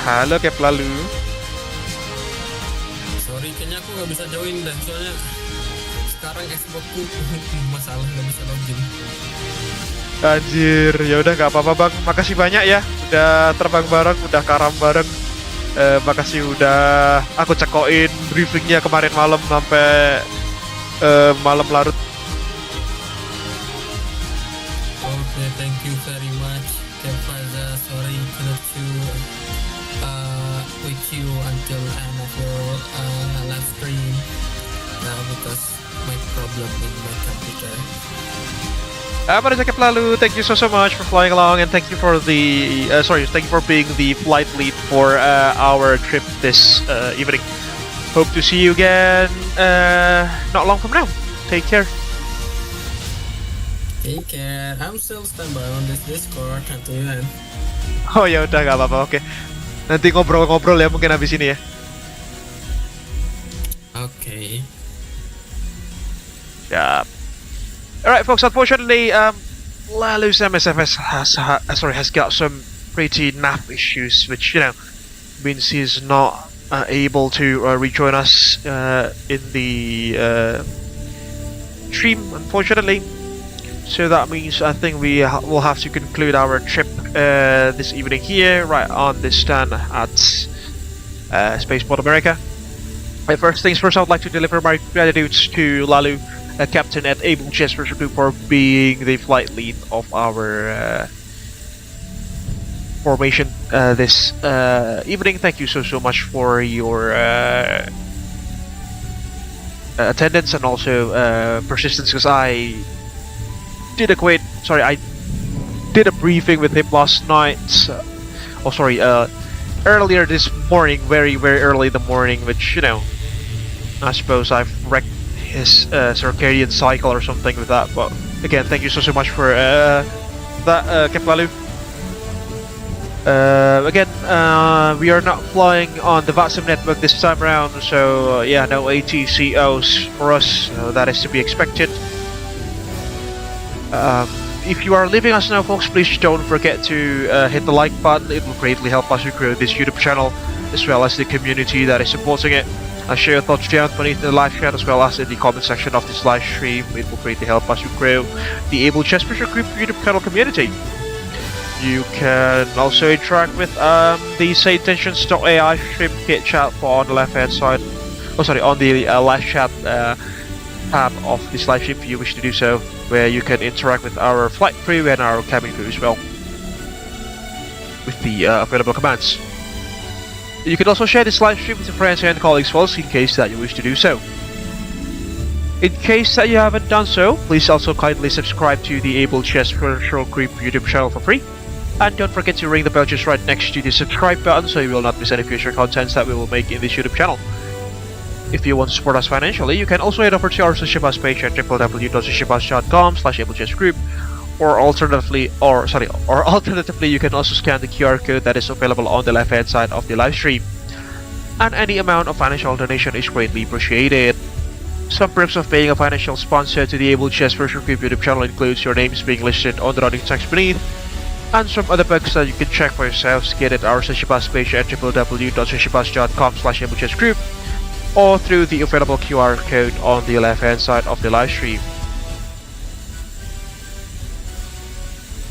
S1: Halo Kep Lalu.
S2: Sorry, kayaknya aku nggak bisa join dan soalnya sekarang Xboxku masalah nggak bisa login.
S1: Anjir, ya udah nggak apa-apa bang. Makasih banyak ya, udah terbang bareng, udah karam bareng. Makasih udah aku cekoin briefingnya kemarin malam sampai malam larut.
S2: Okay, thank you very much, Kefaza. Sorry cannot to with you until end of your live stream because my problem in my computer.
S1: Pada Jakep Lalu, thank you so much for flying along, and thank you for the thank you for being the flight lead for our trip this evening. Hope to see you again not long from now. Take care.
S2: Take care. I'm still standby on this Discord until then.
S1: Oh ya udah nggak apa-apa, oke. Nanti ngobrol-ngobrol ya mungkin habis ini ya.
S2: Okay.
S1: Yeah. Alright folks, unfortunately Lalu's MSFS has got some pretty naff issues, which, you know, means he's not able to rejoin us in the stream, unfortunately. So that means I think we will have to conclude our trip this evening here, right on this stand at Spaceport America. First things first, I would like to deliver my gratitude to Lalu, Captain at Abel Jets Virtual Group, for being the flight lead of our formation this evening. Thank you so much for your attendance and also persistence, because I did a briefing with him last night. Earlier this morning, very early in the morning, which, you know, I suppose I've wrecked his circadian cycle or something with that. But again, thank you so much for that, Kep Lalu. Again, we are not flying on the VATSIM network this time around, so yeah, no ATCOs for us. That is to be expected. If you are leaving us now, folks, please don't forget to hit the like button. It will greatly help us to grow this YouTube channel, as well as the community that is supporting it. Share your thoughts down beneath the live chat, as well as in the comment section of this live stream. It will greatly help us to grow the Abel Jets Virtual Group YouTube channel community. You can also interact with the SayIntentions.AI stream kit chat on the left hand side. On the live chat tab of this live stream if you wish to do so, where you can interact with our flight crew and our cabin crew as well with the available commands. You can also share this live stream with your friends and colleagues, folks, in case that you wish to do so. In case that you haven't done so, please also kindly subscribe to the Abel Jets Virtual Group YouTube channel for free. And don't forget to ring the bell just right next to the subscribe button, so you will not miss any future contents that we will make in this YouTube channel. If you want to support us financially, you can also head over to our social bus page at www.socialbus.com/AbelJetsGroup, or alternatively, you can also scan the QR code that is available on the left hand side of the live stream. And any amount of financial donation is greatly appreciated. Some perks of being a financial sponsor to the Abel Jets Virtual Group YouTube channel includes your names being listed on the running text beneath, and some other perks that you can check for yourselves. Get at our social bus page at www.socialbus.com/AbelJetsGroup, or through the available QR code on the left hand side of the live stream.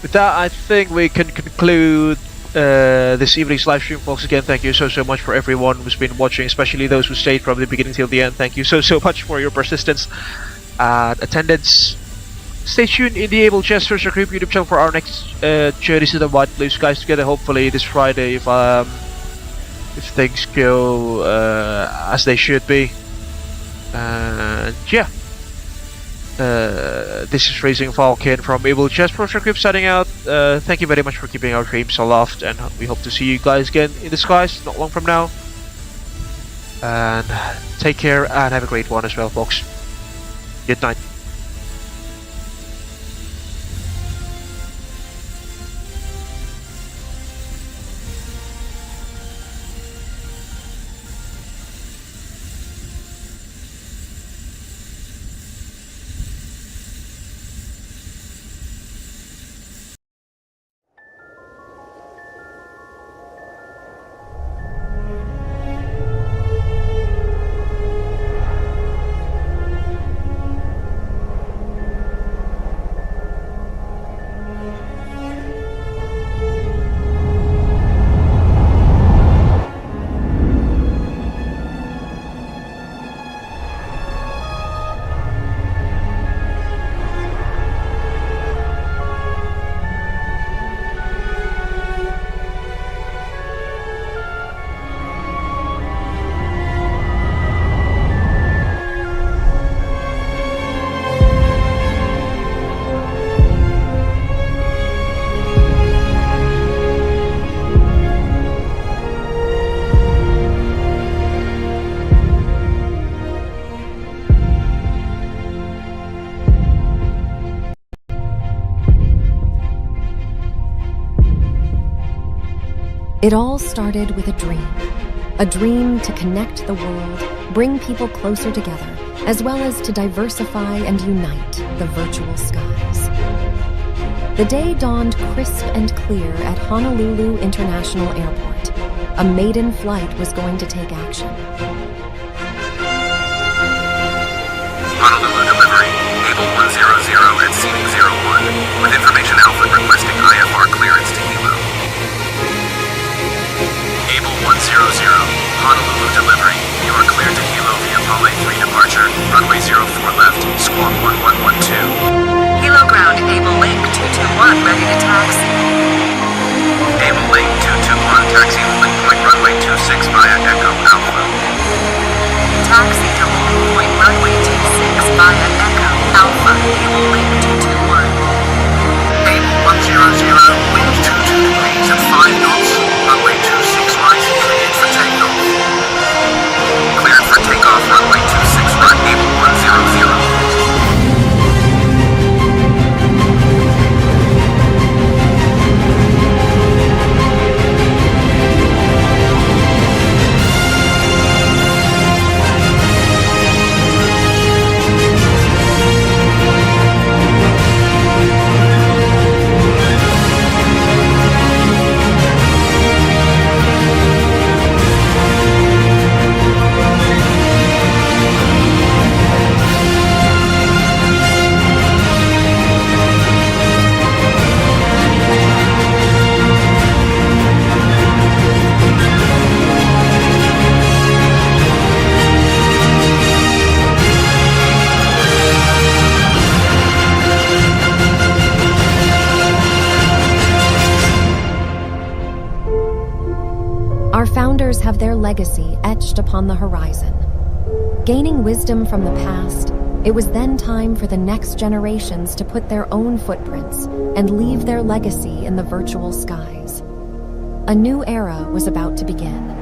S1: With that, I think we can conclude this evening's live stream, folks. Again, thank you so much for everyone who's been watching, especially those who stayed from the beginning till the end. Thank you so much for your persistence and attendance. stay tuned in the Abel Jets Virtual Group YouTube channel for our next journey to the white blue skies together. Hopefully this Friday, if things go as they should be. And yeah. This is Racing Falcon from Abel Jets Virtual Group signing out. Thank you very much for keeping our dreams aloft, and we hope to see you guys again in the skies not long from now. And take care and have a great one as well, folks. Good night.
S5: It all started with a dream to connect the world, bring people closer together, as well as to diversify and unite the virtual skies. The day dawned crisp and clear at Honolulu International Airport. A maiden flight was going to take action.
S3: Honolulu delivery, Abel 100 at seating 01, with information Alpha requesting IFR clearance to Hilo. Abel 100, Honolulu delivery, you are cleared to Hilo via Pale 3 departure, runway 04 left, squawk 1112.
S6: Hilo ground, Abel Link 221, ready to taxi.
S3: Abel Link 221, taxi holding point runway 26 via Echo Alpha.
S6: Taxi to holding point runway 26 via Echo Alpha, Abel Link 221.
S3: Abel 100, wind 22 degrees at 5 knots, runway 26 right, cleared for takeoff. Cleared for takeoff, runway 26 right, Abel 100.
S5: Our founders have their legacy etched upon the horizon. Gaining wisdom from the past, it was then time for the next generations to put their own footprints and leave their legacy in the virtual skies. A new era was about to begin.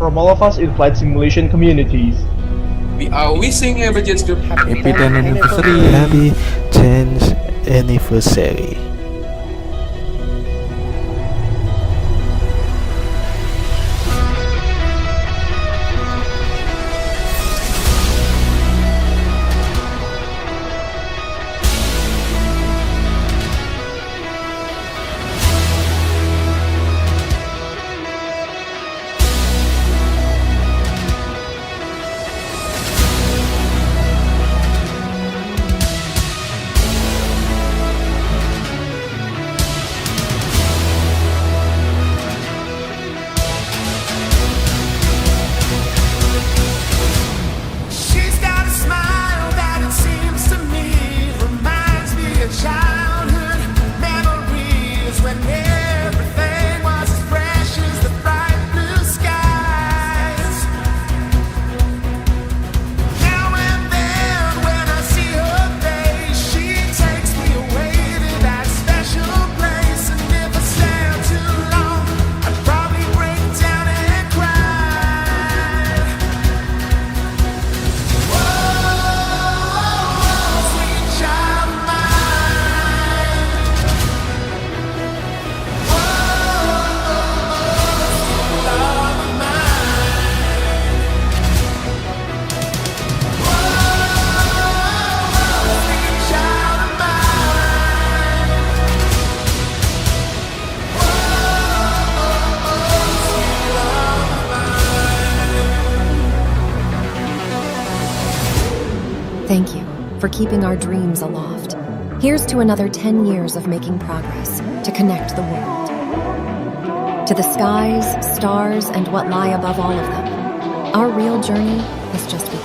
S7: from all of us in flight simulation communities.
S8: We are wishing Abel Jets Group
S9: Happy 10th anniversary.
S10: Happy 10th anniversary.
S3: She's got a smile that it seems to me reminds me of childhood memories when everything was as fresh as the bright blue skies. Now and then when I see her face, she takes me away to that special place. And if I stand too long, I'd probably break down and cry. Sweet child of mine. Love of mine. Sweet child of
S5: Thank you for keeping our dreams aloft. Here's to another 10 years of making progress to connect the world. To the skies, stars, and what lie above all of them. Our real journey has just begun.